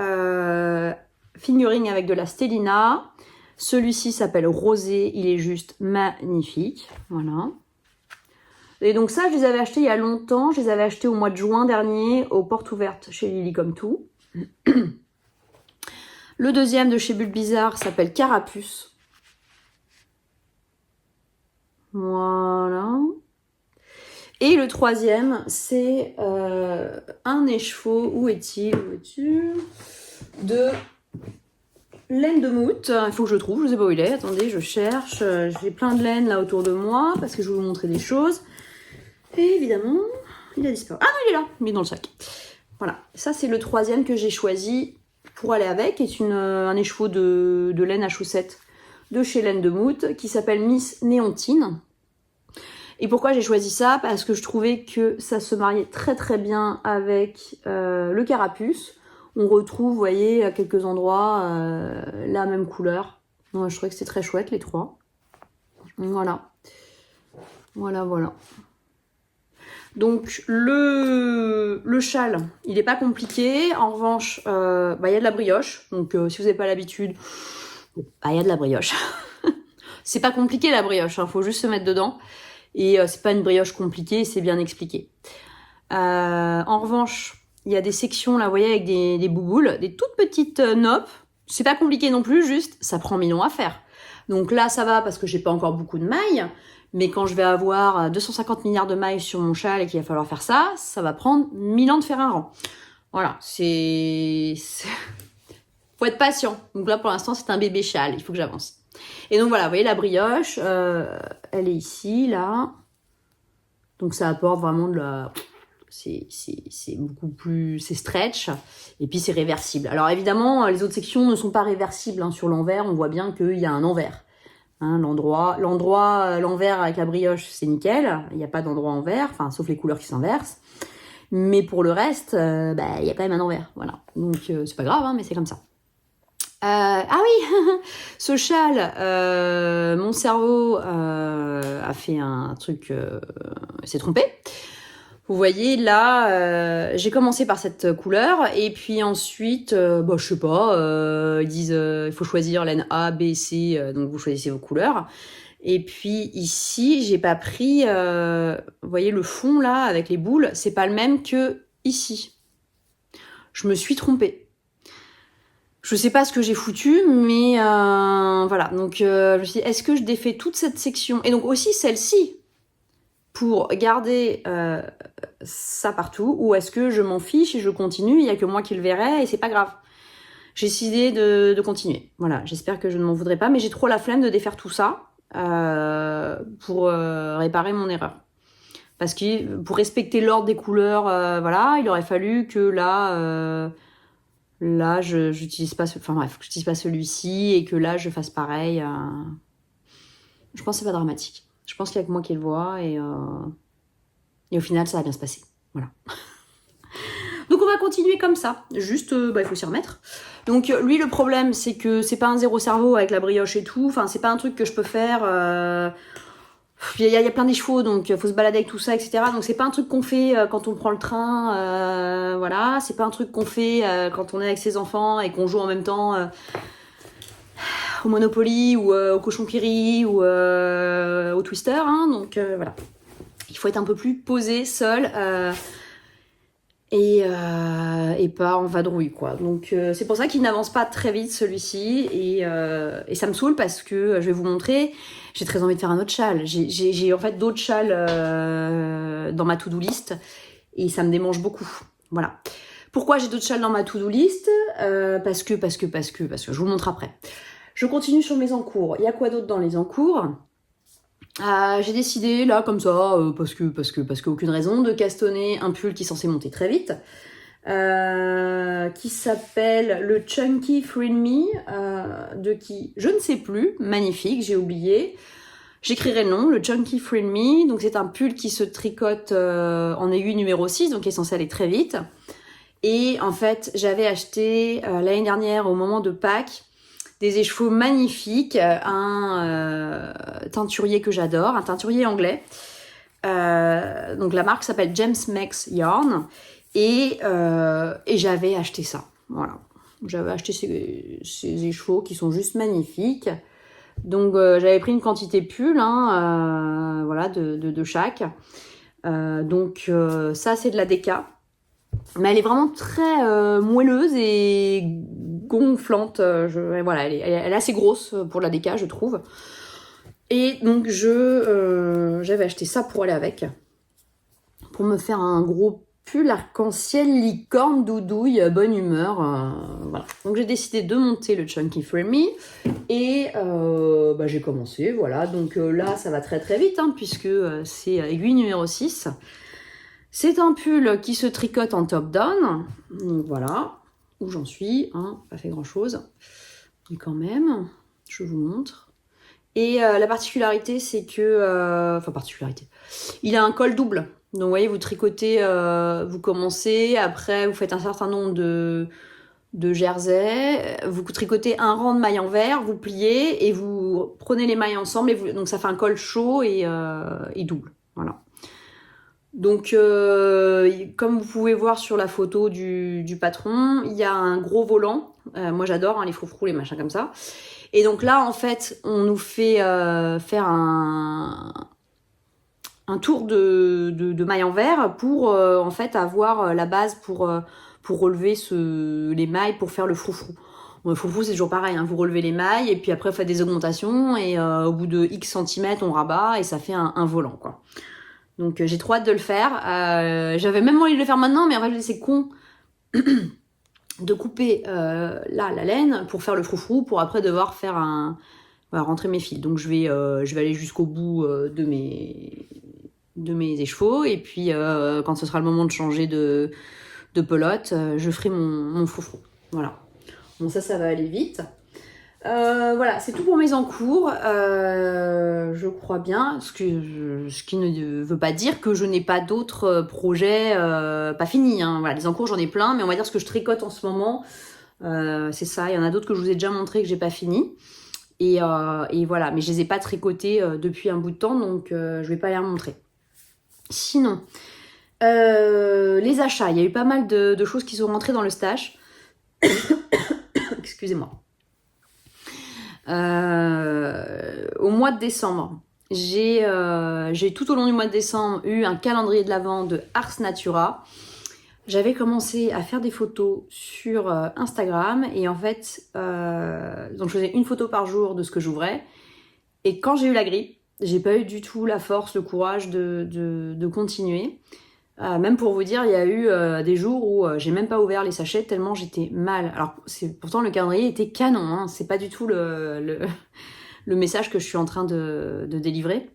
S1: fingering avec de la Stellina. Celui-ci s'appelle Rosé, il est juste magnifique, voilà. Et donc ça, je les avais achetés il y a longtemps, je les avais achetés au mois de juin dernier, aux portes ouvertes chez Lily Comme Tout. Le deuxième de chez Bulbizarre s'appelle Carapuce. Voilà. Et le troisième, c'est un écheveau, où est-il de laine de moute. Il faut que je trouve, je sais pas où il est. Attendez, je cherche. J'ai plein de laine là autour de moi parce que je vais vous montrer des choses. Et évidemment, il a disparu. Ah non, il est là, il est dans le sac. Voilà, ça c'est le troisième que j'ai choisi pour aller avec, qui est un écheveau de laine à chaussettes de chez Laine de Moute, qui s'appelle Miss Néontine. Et pourquoi j'ai choisi ça ? Parce que je trouvais que ça se mariait très très bien avec le carapuce. On retrouve, vous voyez, à quelques endroits, la même couleur. Donc, je trouvais que c'était très chouette, les trois. Voilà. Voilà, voilà. Donc le châle, il n'est pas compliqué. En revanche, y a de la brioche. Donc si vous n'avez pas l'habitude, y a de la brioche. C'est pas compliqué la brioche, faut juste se mettre dedans. Et c'est pas une brioche compliquée, c'est bien expliqué. En revanche, il y a des sections là, vous voyez, avec des bouboules, des toutes petites noppes. C'est pas compliqué non plus, juste ça prend 1000 ans à faire. Donc là ça va parce que j'ai pas encore beaucoup de mailles. Mais quand je vais avoir 250 milliards de mailles sur mon châle et qu'il va falloir faire ça, ça va prendre 1000 ans de faire un rang. Voilà, c'est... faut être patient. Donc là, pour l'instant, c'est un bébé châle. Il faut que j'avance. Et donc voilà, vous voyez la brioche, elle est ici, là. Donc ça apporte vraiment de la... C'est beaucoup plus... C'est stretch. Et puis c'est réversible. Alors évidemment, les autres sections ne sont pas réversibles. Hein. Sur l'envers, on voit bien qu'il y a un envers. Hein, l'envers avec la brioche, c'est nickel. Il n'y a pas d'endroit en vert, enfin, sauf les couleurs qui s'inversent. Mais pour le reste, il y a quand même un envers. Voilà. Donc, c'est pas grave, hein, mais c'est comme ça. Ah oui, ce châle, mon cerveau a fait un truc, s'est trompé. Vous voyez, là, j'ai commencé par cette couleur, et puis ensuite, je sais pas, ils disent il faut choisir laine A, B, C, donc vous choisissez vos couleurs. Et puis ici, j'ai pas pris, vous voyez le fond là, avec les boules, c'est pas le même que ici. Je me suis trompée. Je sais pas ce que j'ai foutu, mais voilà. Donc je me suis dit, est-ce que je défais toute cette section? Et donc aussi celle-ci, pour garder ça partout, ou est-ce que je m'en fiche et je continue, il y a que moi qui le verrai et c'est pas grave. J'ai décidé de continuer. Voilà, j'espère que je ne m'en voudrais pas, mais j'ai trop la flemme de défaire tout ça pour réparer mon erreur. Parce que pour respecter l'ordre des couleurs, voilà, il aurait fallu que là, j'utilise pas j'utilise pas celui-ci et que là, je fasse pareil. Je pense que c'est pas dramatique. Je pense qu'il y a que moi qui le vois et au final, ça va bien se passer. Voilà. Donc on va continuer comme ça. Juste, il faut s'y remettre. Donc lui, le problème, c'est que c'est pas un zéro cerveau avec la brioche et tout. Enfin, c'est pas un truc que je peux faire. Il y a plein d'échevaux, donc il faut se balader avec tout ça, etc. Donc c'est pas un truc qu'on fait quand on prend le train. Voilà. C'est pas un truc qu'on fait quand on est avec ses enfants et qu'on joue en même temps au Monopoly ou au cochon qui rit ou au Twister. Hein. Donc voilà. Il faut être un peu plus posé, seul. Et pas en vadrouille, quoi. Donc c'est pour ça qu'il n'avance pas très vite, celui-ci, et ça me saoule parce que je vais vous montrer, j'ai très envie de faire un autre châle. J'ai en fait d'autres châles dans ma to-do list et ça me démange beaucoup. Voilà. Pourquoi j'ai d'autres châles dans ma to-do list? Parce que je vous le montre après. Je continue sur mes encours. Il y a quoi d'autre dans les encours? J'ai décidé là comme ça parce que aucune raison de castonner un pull qui est censé monter très vite qui s'appelle le Chunky Frill Me de qui je ne sais plus, magnifique, j'ai oublié, j'écrirai le nom, le Chunky Frill Me. Donc c'est un pull qui se tricote en aiguille numéro 6, donc qui est censé aller très vite. Et en fait j'avais acheté l'année dernière au moment de Pâques des écheveaux magnifiques, un teinturier que j'adore, un teinturier anglais. Donc la marque s'appelle James Makes Yarn et j'avais acheté ça. Voilà, j'avais acheté ces écheveaux qui sont juste magnifiques. Donc j'avais pris une quantité pull, voilà, de chaque. Donc ça c'est de la déca. Mais elle est vraiment très moelleuse et gonflante. Voilà, elle est assez grosse pour la déca, je trouve. Et donc j'avais acheté ça pour aller avec, pour me faire un gros pull arc-en-ciel licorne doudouille bonne humeur. Voilà. Donc j'ai décidé de monter le Chunky Frill Me et j'ai commencé. Voilà. Donc là ça va très très vite puisque c'est aiguille numéro 6. C'est un pull qui se tricote en top-down. Donc voilà où j'en suis. Pas fait grand-chose. Mais quand même, je vous montre. Et la particularité, c'est que... il a un col double. Donc vous voyez, vous tricotez, vous commencez, après vous faites un certain nombre de jerseys, vous tricotez un rang de mailles en vert, vous pliez et vous prenez les mailles ensemble. Donc ça fait un col chaud et double. Voilà. Donc, comme vous pouvez voir sur la photo du patron, il y a un gros volant. Moi, j'adore les froufrous, les machins comme ça. Et donc là, en fait, on nous fait faire un tour de mailles en verre pour, en fait, avoir la base pour relever les mailles pour faire le froufrou. Bon, le froufrou, c'est toujours pareil. Vous relevez les mailles et puis après, vous faites des augmentations et au bout de X centimètres, on rabat et ça fait un volant, quoi. Donc j'ai trop hâte de le faire. J'avais même envie de le faire maintenant, mais en fait c'est con de couper là la laine pour faire le froufrou, pour après devoir faire rentrer mes fils. Donc je vais aller jusqu'au bout de mes écheveaux et puis quand ce sera le moment de changer de pelote, je ferai mon froufrou. Voilà. Bon ça va aller vite. Voilà, c'est tout pour mes encours. Je crois bien, ce qui ne veut pas dire que je n'ai pas d'autres projets pas finis. Hein. Voilà, les encours, j'en ai plein, mais on va dire ce que je tricote en ce moment, c'est ça. Il y en a d'autres que je vous ai déjà montré que j'ai pas fini. Et voilà, mais je les ai pas tricotés depuis un bout de temps, donc je vais pas les remontrer. Sinon, les achats, il y a eu pas mal de choses qui sont rentrées dans le stash. Excusez-moi. Au mois de décembre, j'ai tout au long du mois de décembre eu un calendrier de l'Avent de Ars Natura. J'avais commencé à faire des photos sur Instagram et en fait, donc je faisais une photo par jour de ce que j'ouvrais. Et quand j'ai eu la grippe, j'ai pas eu du tout la force, le courage de continuer. Même pour vous dire, il y a eu des jours où j'ai même pas ouvert les sachets tellement j'étais mal. Alors pourtant le calendrier était canon, hein, c'est pas du tout le message que je suis en train de délivrer.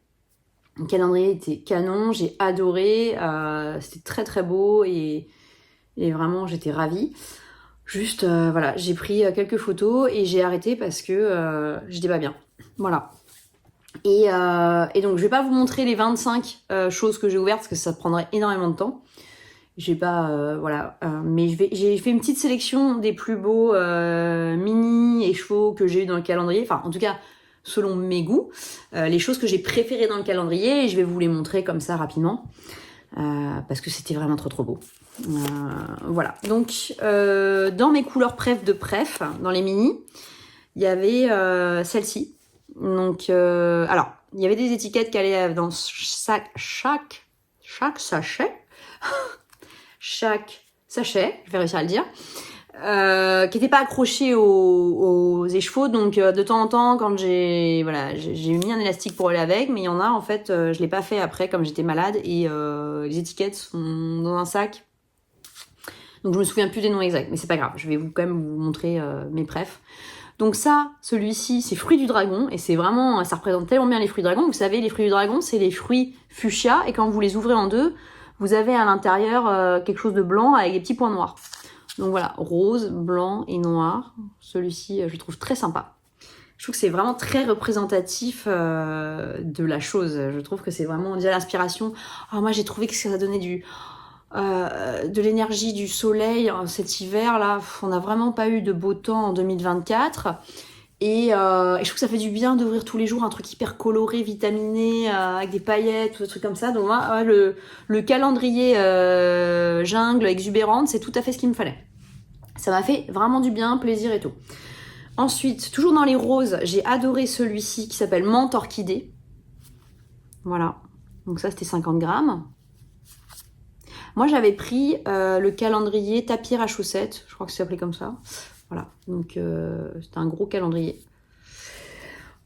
S1: Le calendrier était canon, j'ai adoré, c'était très très beau et vraiment j'étais ravie. Juste voilà, j'ai pris quelques photos et j'ai arrêté parce que j'étais pas bien. Voilà. Et donc je vais pas vous montrer les 25 choses que j'ai ouvertes parce que ça prendrait énormément de temps. J'ai pas voilà, mais j'ai fait une petite sélection des plus beaux mini et chevaux que j'ai eu dans le calendrier. Enfin, en tout cas, selon mes goûts, les choses que j'ai préférées dans le calendrier et je vais vous les montrer comme ça rapidement parce que c'était vraiment trop beau. Voilà. Donc dans mes couleurs préf de préf, dans les mini, il y avait celle-ci. Donc, alors, il y avait des étiquettes qui allaient dans chaque sachet. Chaque sachet, je vais réussir à le dire. Qui n'étaient pas accrochés aux écheveaux. Donc, de temps en temps, quand j'ai mis un élastique pour aller avec, mais il y en a, en fait, je l'ai pas fait après, comme j'étais malade. Et les étiquettes sont dans un sac. Donc, je me souviens plus des noms exacts. Mais c'est pas grave, je vais quand même vous montrer mes préfs. Donc ça, celui-ci, c'est fruits du dragon et c'est vraiment, ça représente tellement bien les fruits du dragon. Vous savez, les fruits du dragon, c'est les fruits fuchsia et quand vous les ouvrez en deux, vous avez à l'intérieur quelque chose de blanc avec des petits points noirs. Donc voilà, rose, blanc et noir. Celui-ci, je le trouve très sympa. Je trouve que c'est vraiment très représentatif de la chose. Je trouve que c'est vraiment déjà l'inspiration. Alors moi, j'ai trouvé que ça donnait de l'énergie du soleil cet hiver là, on n'a vraiment pas eu de beau temps en 2024 et je trouve que ça fait du bien d'ouvrir tous les jours un truc hyper coloré, vitaminé, avec des paillettes ou des trucs comme ça. Donc moi, le calendrier jungle exubérante, c'est tout à fait ce qu'il me fallait. Ça m'a fait vraiment du bien, plaisir et tout. Ensuite, toujours dans les roses, j'ai adoré celui-ci qui s'appelle Menthe Orchidée. Voilà, donc ça c'était 50 grammes. Moi, j'avais pris le calendrier Tapir à chaussettes. Je crois que c'est appelé comme ça. Voilà. Donc, c'était un gros calendrier.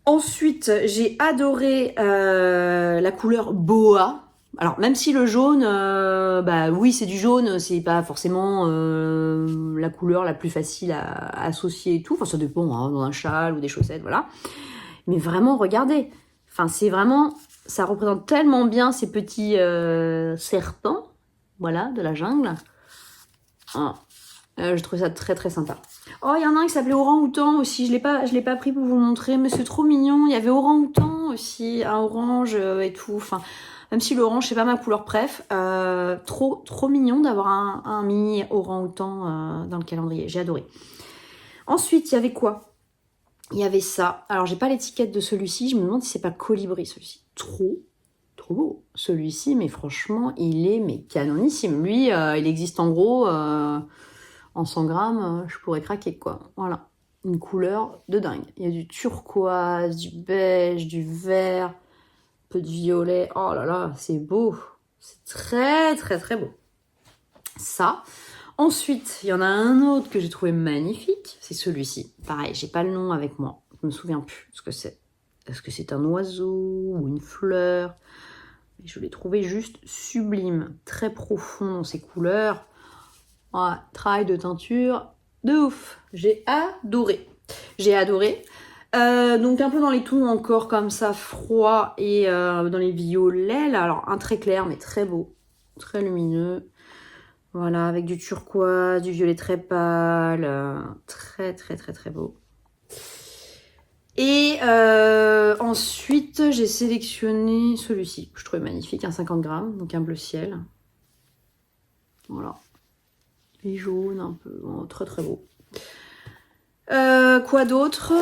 S1: Ensuite, j'ai adoré la couleur boa. Alors, même si le jaune, bah oui, c'est du jaune. C'est pas forcément la couleur la plus facile à associer et tout. Enfin, ça dépend, hein, dans un châle ou des chaussettes, voilà. Mais vraiment, regardez. Enfin, c'est vraiment... Ça représente tellement bien ces petits serpents. Voilà, de la jungle. Ah, je trouve ça très très sympa. Oh, il y en a un qui s'appelait Orang-Outan aussi. Je l'ai pas pris pour vous montrer, mais c'est trop mignon. Il y avait Orang-Outan aussi, un orange et tout. Enfin, même si l'orange c'est pas ma couleur préf, trop mignon d'avoir un mini Orang-Outan dans le calendrier. J'ai adoré. Ensuite, il y avait quoi? Il y avait ça. Alors, j'ai pas l'étiquette de celui-ci. Je me demande si c'est pas Colibri celui-ci. Trop beau. Celui-ci, mais franchement, il est canonissime. Lui, il existe en gros en 100 grammes, je pourrais craquer, quoi. Voilà. Une couleur de dingue. Il y a du turquoise, du beige, du vert, un peu de violet. Oh là là, c'est beau. C'est très, très, très beau. Ça. Ensuite, il y en a un autre que j'ai trouvé magnifique. C'est celui-ci. Pareil, j'ai pas le nom avec moi. Je me souviens plus ce que c'est. Est-ce que c'est un oiseau ou une fleur? Je l'ai trouvé juste sublime, très profond dans ses couleurs. Ouais, travail de teinture de ouf. J'ai adoré. Donc un peu dans les tons encore comme ça, froid et dans les violets. Là, alors un très clair mais très beau, très lumineux. Voilà, avec du turquoise, du violet très pâle. Très très très très beau. Et ensuite, j'ai sélectionné celui-ci, que je trouvais magnifique, un 50 grammes, donc un bleu ciel. Voilà. Et jaune un peu, oh, très très beau. Quoi d'autre?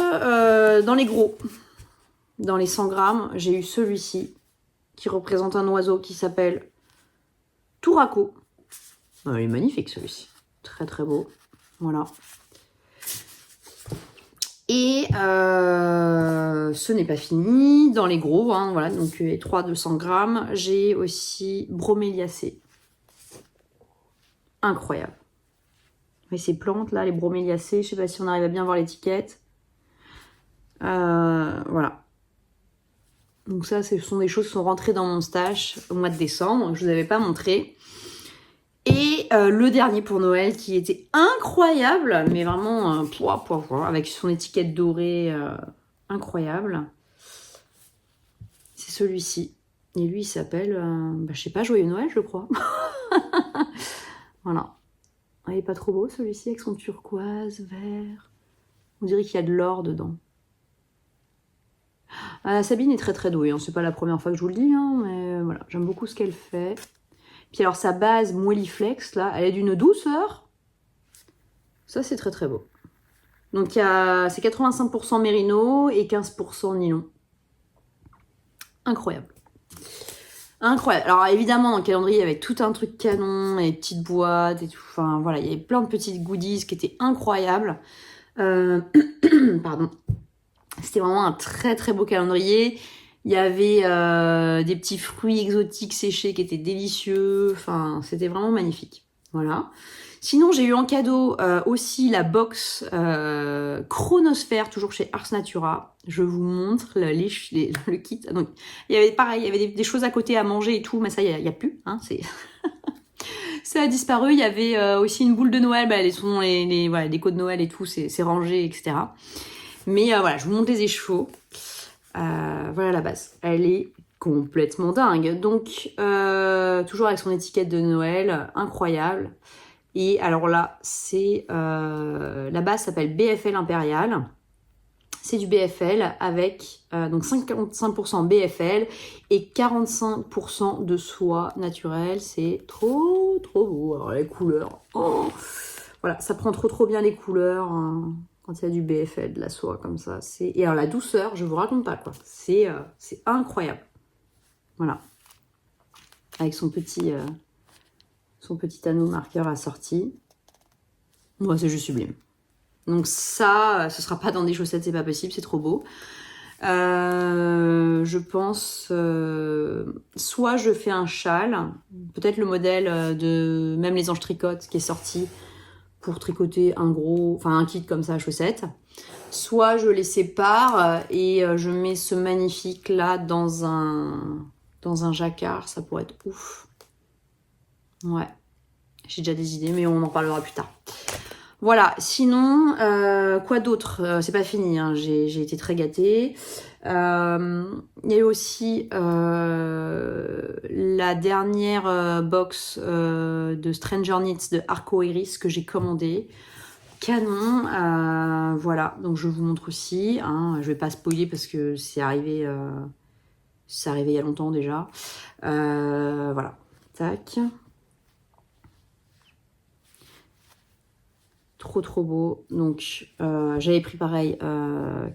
S1: Dans les gros, dans les 100 grammes, j'ai eu celui-ci, qui représente un oiseau qui s'appelle Touraco. Il est magnifique celui-ci, très très beau. Voilà. Et ce n'est pas fini. Dans les gros, hein, voilà, donc les 3 de 100 grammes, j'ai aussi broméliacées. Incroyable. Et ces plantes là, les broméliacées, je sais pas si on arrive à bien voir l'étiquette. Voilà. Donc ça, ce sont des choses qui sont rentrées dans mon stash au mois de décembre, que je vous avais pas montré. Et le dernier pour Noël qui était incroyable, mais vraiment avec son étiquette dorée incroyable. C'est celui-ci. Et lui, il s'appelle, je sais pas, Joyeux Noël, je crois. Voilà. Il est pas trop beau celui-ci avec son turquoise, vert. On dirait qu'il y a de l'or dedans. Sabine est très très douée, hein. C'est pas la première fois que je vous le dis, hein, mais voilà, j'aime beaucoup ce qu'elle fait. Puis alors sa base Moelliflex, là, elle est d'une douceur. Ça, c'est très très beau. Donc c'est 85% mérino et 15% nylon. Incroyable. Incroyable. Alors évidemment, dans le calendrier, il y avait tout un truc canon, et petites boîtes et tout. Enfin voilà, il y avait plein de petites goodies qui étaient incroyables. Pardon. C'était vraiment un très très beau calendrier. Il y avait des petits fruits exotiques séchés qui étaient délicieux. Enfin, c'était vraiment magnifique. Voilà. Sinon, j'ai eu en cadeau aussi la box Chronosphère, toujours chez Ars Natura. Je vous montre le kit. Donc, il y avait pareil, il y avait des choses à côté à manger et tout, mais ça, il y a plus. Hein, ça a disparu. Il y avait aussi une boule de Noël, les décos de Noël et tout, c'est rangé, etc. Mais voilà, je vous montre les échevaux. Voilà la base. Elle est complètement dingue. Donc, toujours avec son étiquette de Noël, incroyable. Et alors là, c'est la base s'appelle BFL Impérial. C'est du BFL avec donc 55% BFL et 45% de soie naturelle. C'est trop trop beau. Alors les couleurs, voilà, ça prend trop bien les couleurs hein, quand il y a du BFL, de la soie comme ça. Et alors la douceur, je vous raconte pas quoi. C'est incroyable. Voilà, avec son petit anneau marqueur assorti. Moi, c'est juste sublime. Donc ça, ce sera pas dans des chaussettes, c'est pas possible, c'est trop beau. Je pense, soit je fais un châle, peut-être le modèle de même les Anges Tricotes qui est sorti pour tricoter un kit comme ça à chaussettes. Soit je les sépare et je mets ce magnifique là dans un jacquard, ça pourrait être ouf. Ouais. J'ai déjà des idées, mais on en parlera plus tard. Voilà, sinon, quoi d'autre? C'est pas fini, hein. J'ai été très gâtée. Il y a eu aussi la dernière box de Stranger Knits de Arco Iris que j'ai commandée. Canon, voilà, donc je vous montre aussi. Hein. Je vais pas spoiler parce que c'est arrivé il y a longtemps déjà. Voilà, tac. Trop beau. Donc j'avais pris pareil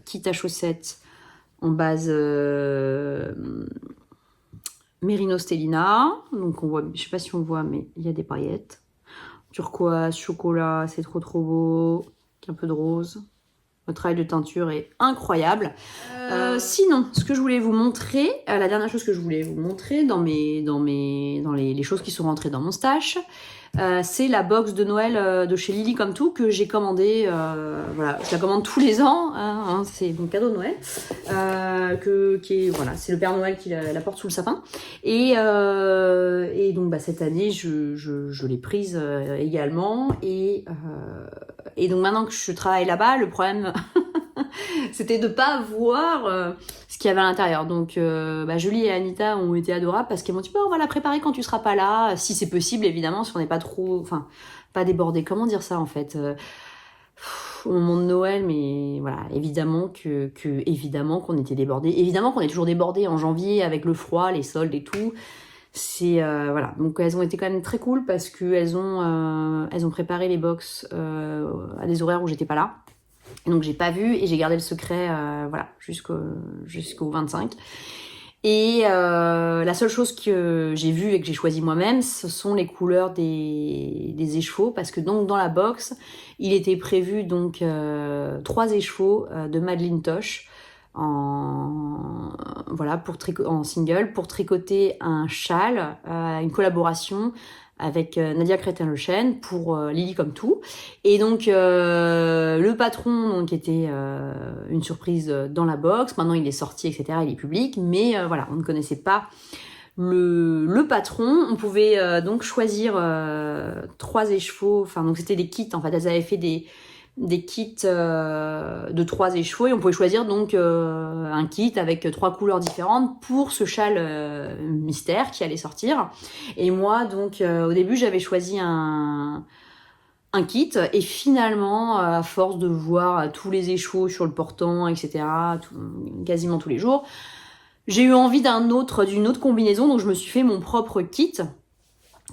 S1: kit à chaussettes en base Merino Stellina. Donc on voit, je sais pas si on voit, mais il y a des paillettes. Turquoise, chocolat, c'est trop beau. Un peu de rose. Le travail de teinture est incroyable. Sinon, ce que je voulais vous montrer, la dernière chose que je voulais vous montrer dans les choses qui sont rentrées dans mon stash, c'est la box de Noël de chez Lily Comme Tout que j'ai commandée. Voilà, je la commande tous les ans. Hein, c'est mon cadeau de Noël. Voilà, c'est le Père Noël qui la porte sous le sapin. Et donc cette année, je l'ai prise également. Et donc maintenant que je travaille là-bas, le problème c'était de pas voir ce qu'il y avait à l'intérieur. Donc Julie et Anita ont été adorables parce qu'elles m'ont dit on va la préparer quand tu seras pas là, si c'est possible évidemment, si on n'est pas trop, pas débordé. Comment dire ça en fait au moment de Noël, mais voilà, évidemment évidemment qu'on était débordés. Évidemment qu'on est toujours débordés en janvier avec le froid, les soldes et tout. C'est voilà, donc elles ont été quand même très cool parce que elles ont préparé les box à des horaires où j'étais pas là. Donc j'ai pas vu et j'ai gardé le secret voilà jusqu'au 25. Et la seule chose que j'ai vue et que j'ai choisi moi-même, ce sont les couleurs des échevaux, parce que donc dans la box, il était prévu donc 3 échevaux de Madeleine Tosh voilà en single pour tricoter un châle, une collaboration avec Nadia Crétin-Le Chêne pour Lily comme tout. Et donc le patron donc était une surprise dans la box. Maintenant il est sorti, etc. Il est public, mais voilà, on ne connaissait pas le patron. On pouvait donc choisir 3 échevaux. Enfin donc c'était des kits. En fait, elles avaient fait des kits de 3 échevaux et on pouvait choisir donc un kit avec 3 couleurs différentes pour ce châle mystère qui allait sortir. Et moi donc au début j'avais choisi un kit et finalement à force de voir tous les échevaux sur le portant, etc., quasiment tous les jours, j'ai eu envie d'une autre combinaison, donc je me suis fait mon propre kit.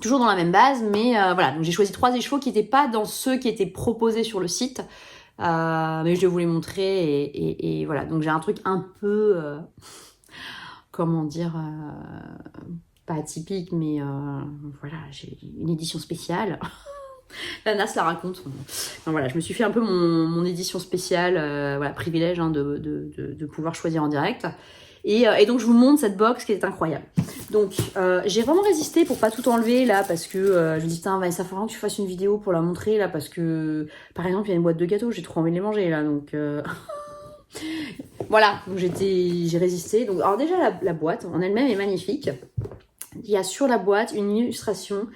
S1: Toujours dans la même base, mais voilà. Donc j'ai choisi 3 échevaux qui n'étaient pas dans ceux qui étaient proposés sur le site, mais je vais vous les montrer et voilà. Donc j'ai un truc un peu, comment dire, pas atypique, mais voilà, j'ai une édition spéciale. Lana se la raconte. Enfin, voilà, je me suis fait un peu mon édition spéciale, voilà, privilège hein, de pouvoir choisir en direct. Et donc je vous montre cette box qui est incroyable. Donc j'ai vraiment résisté pour pas tout enlever là parce que je me dis putain Vanessa, faut vraiment que tu fasses une vidéo pour la montrer là parce que par exemple il y a une boîte de gâteaux, j'ai trop envie de les manger là donc voilà, donc j'ai résisté. Donc alors déjà la boîte en elle-même est magnifique. Il y a sur la boîte une illustration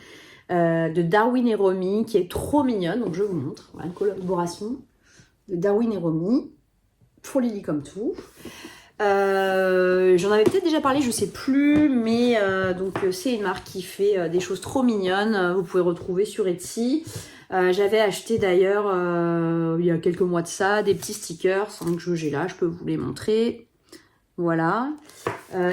S1: de Darwin et Romy qui est trop mignonne, donc je vous montre. Voilà, une collaboration de Darwin et Romy pour Lily comme tout. J'en avais peut-être déjà parlé, je sais plus, mais donc c'est une marque qui fait des choses trop mignonnes. Vous pouvez retrouver sur Etsy. J'avais acheté d'ailleurs il y a quelques mois de ça des petits stickers donc j'ai là, je peux vous les montrer. Voilà.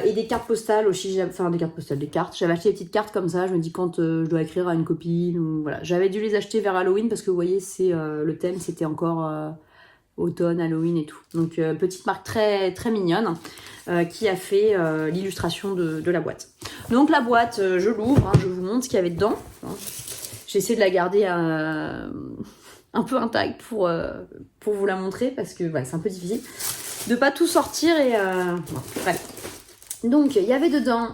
S1: Et des cartes postales aussi, enfin des cartes postales, des cartes. J'avais acheté des petites cartes comme ça, je me dis quand je dois écrire à une copine ou voilà. J'avais dû les acheter vers Halloween parce que vous voyez, c'est le thème, c'était encore automne, Halloween et tout. Donc petite marque très très mignonne qui a fait l'illustration de la boîte. Donc la boîte, je l'ouvre, hein, je vous montre ce qu'il y avait dedans. J'ai essayé de la garder un peu intacte pour vous la montrer parce que voilà, c'est un peu difficile de pas tout sortir et bon, bref. Donc il y avait dedans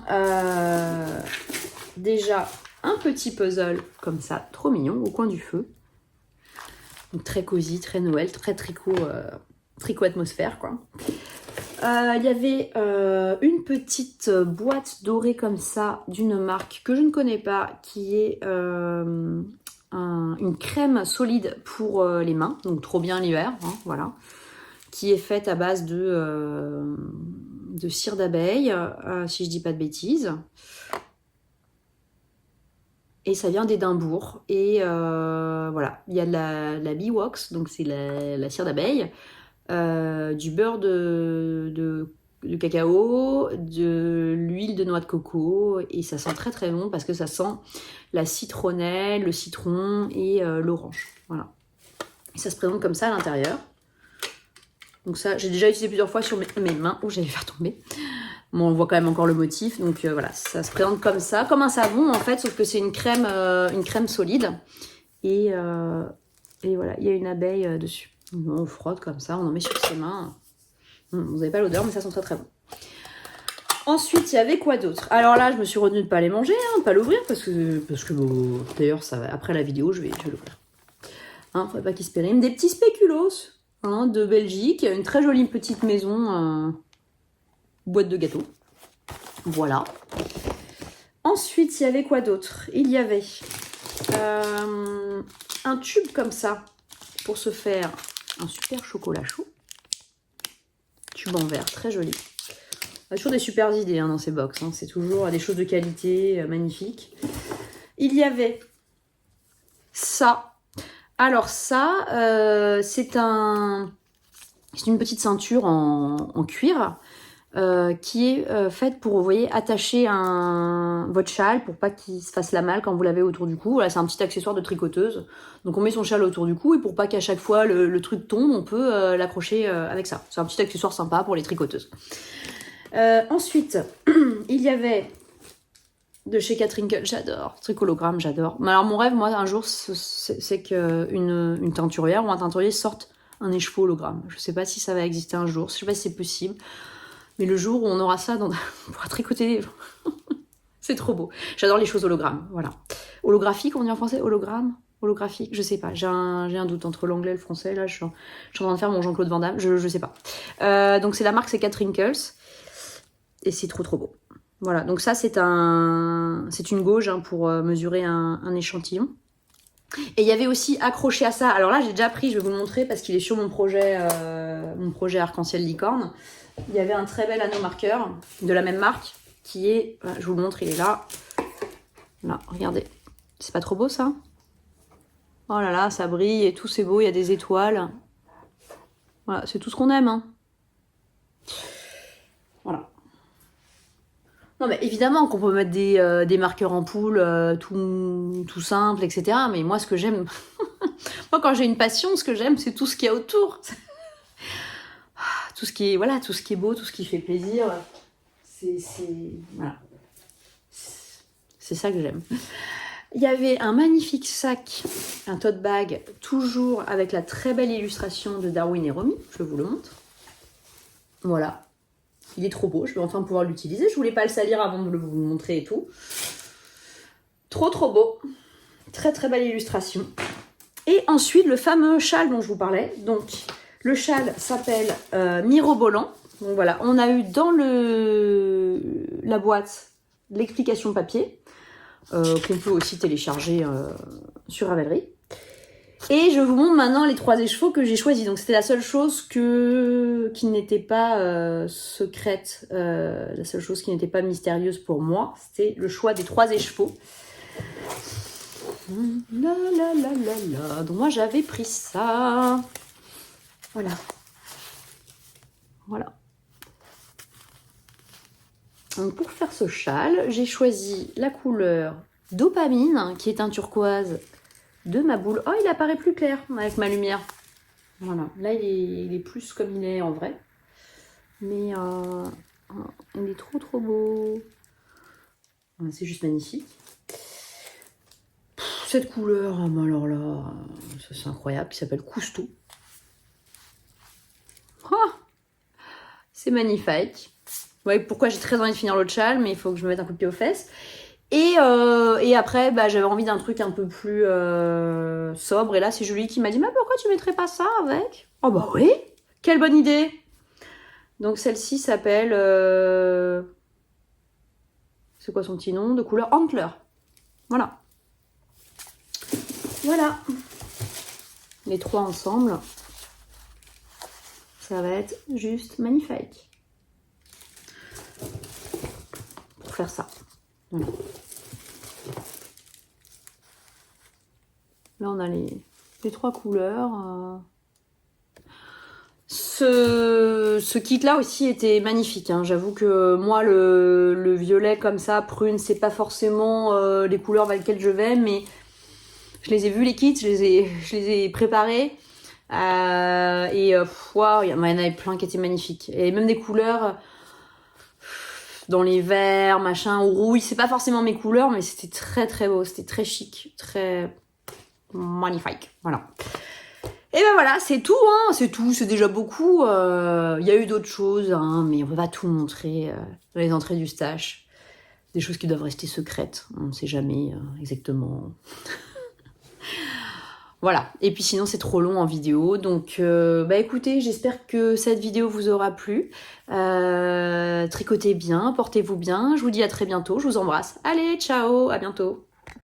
S1: déjà un petit puzzle comme ça, trop mignon, au coin du feu. Donc très cosy, très Noël, très tricot atmosphère quoi. Il y avait une petite boîte dorée comme ça d'une marque que je ne connais pas qui est une crème solide pour les mains, donc trop bien l'hiver, hein, voilà, qui est faite à base de cire d'abeille, si je dis pas de bêtises. Et ça vient d'Édimbourg. Et voilà, il y a de la bee wax, donc c'est la cire d'abeille, du beurre de cacao, de l'huile de noix de coco. Et ça sent très très bon parce que ça sent la citronnelle, le citron et l'orange. Voilà. Et ça se présente comme ça à l'intérieur. Donc ça, j'ai déjà utilisé plusieurs fois sur mes mains. Oh, j'allais faire tomber. Bon, on voit quand même encore le motif. Donc voilà, ça se présente comme ça, comme un savon en fait, sauf que c'est une crème solide. Et voilà, il y a une abeille dessus. On frotte comme ça, on en met sur ses mains. Vous n'avez pas l'odeur, mais ça sent très très bon. Ensuite, il y avait quoi d'autre? Alors là, je me suis retenue de ne pas les manger, hein, de pas l'ouvrir, parce que d'ailleurs, ça va, après la vidéo, je vais l'ouvrir. Hein, faudrait pas qu'il se périme. Des petits spéculoos hein, de Belgique, une très jolie petite maison, boîte de gâteaux. Voilà. Ensuite, il y avait quoi d'autre? Il y avait un tube comme ça pour se faire un super chocolat chaud. Tube en verre, très joli. On a toujours des super idées hein, dans ces box. Hein. C'est toujours des choses de qualité magnifiques. Il y avait ça. Alors ça, c'est une petite ceinture en cuir qui est faite pour, vous voyez, attacher votre châle pour pas qu'il se fasse la malle quand vous l'avez autour du cou. Voilà, c'est un petit accessoire de tricoteuse. Donc on met son châle autour du cou et pour pas qu'à chaque fois le truc tombe, on peut l'accrocher avec ça. C'est un petit accessoire sympa pour les tricoteuses. Ensuite, il y avait de chez Catrinkel, j'adore, tricologramme, j'adore. Mais alors mon rêve, moi, un jour, c'est qu'une teinturière ou un teinturier sorte un écheveau hologramme. Je sais pas si ça va exister un jour, je sais pas si c'est possible. Mais le jour où on aura ça, on pourra tricoter. C'est trop beau. J'adore les choses hologrammes, voilà. Holographique, on dit en français, hologramme, holographique, je sais pas. J'ai un doute entre l'anglais et le français. Là, je suis en train de faire mon Jean-Claude Van Damme, je sais pas. Donc c'est la marque, c'est Catrinkel. Et c'est trop beau. Voilà, donc ça c'est une gauge hein, pour mesurer un échantillon. Et il y avait aussi accroché à ça, alors là j'ai déjà pris, je vais vous le montrer parce qu'il est sur mon projet arc-en-ciel licorne. Il y avait un très bel anneau marqueur de la même marque qui est, je vous le montre, il est là. Là, regardez, c'est pas trop beau ça? Oh là là, ça brille et tout, c'est beau, il y a des étoiles. Voilà, c'est tout ce qu'on aime. Hein. Voilà. Non, mais évidemment qu'on peut mettre des marqueurs en poule tout simple, etc. Mais moi, ce que j'aime... moi, quand j'ai une passion, ce que j'aime, c'est tout ce qu'il y a autour. Tout ce qui est, voilà, tout ce qui est beau, tout ce qui fait plaisir. Voilà. C'est ça que j'aime. Il y avait un magnifique sac, un tote bag, toujours avec la très belle illustration de Darwin et Romy. Je vous le montre. Voilà. Il est trop beau, je vais enfin pouvoir l'utiliser. Je voulais pas le salir avant de vous le montrer et tout. Trop beau. Très belle illustration. Et ensuite, le fameux châle dont je vous parlais. Donc, le châle s'appelle Mirobolant. Donc voilà, on a eu dans la boîte l'explication papier, qu'on peut aussi télécharger sur Ravelry. Et je vous montre maintenant les 3 écheveaux que j'ai choisis. Donc c'était la seule chose qui n'était pas secrète, la seule chose qui n'était pas mystérieuse pour moi. C'était le choix des 3 écheveaux. Donc moi j'avais pris ça. Voilà. Voilà. Donc pour faire ce châle, j'ai choisi la couleur Dopamine, qui est un turquoise de ma boule. Oh, il apparaît plus clair avec ma lumière. Voilà, là il est plus comme il est en vrai. Mais il est trop beau. C'est juste magnifique. Cette couleur, alors là, c'est incroyable, qui s'appelle Cousteau. Oh, c'est magnifique. Vous voyez pourquoi j'ai très envie de finir l'autre châle, mais il faut que je me mette un coup de pied aux fesses. Et après, j'avais envie d'un truc un peu plus sobre. Et là, c'est Julie qui m'a dit, mais pourquoi tu mettrais pas ça avec? Oh bah oui, quelle bonne idée. Donc celle-ci s'appelle... c'est quoi son petit nom? De couleur Antler. Voilà. Voilà. Les 3 ensemble. Ça va être juste magnifique. Pour faire ça. Voilà. Là, on a les 3 couleurs. Ce kit-là aussi était magnifique. Hein. J'avoue que moi, le violet comme ça, prune, c'est pas forcément les couleurs vers lesquelles je vais, mais je les ai vus, les kits, je les ai préparés. Wow, il y en avait plein qui étaient magnifiques. Et même des couleurs dans les verts, machin, ou rouille. C'est pas forcément mes couleurs, mais c'était très beau. C'était très chic, très magnifique. Voilà. Et ben voilà, c'est tout, hein. C'est tout, c'est déjà beaucoup. Il y a eu d'autres choses, hein, mais on peut pas tout montrer dans les entrées du stash. Des choses qui doivent rester secrètes. On ne sait jamais exactement... Voilà, et puis sinon c'est trop long en vidéo, donc écoutez, j'espère que cette vidéo vous aura plu. Tricotez bien, portez-vous bien, je vous dis à très bientôt, je vous embrasse. Allez, ciao, à bientôt.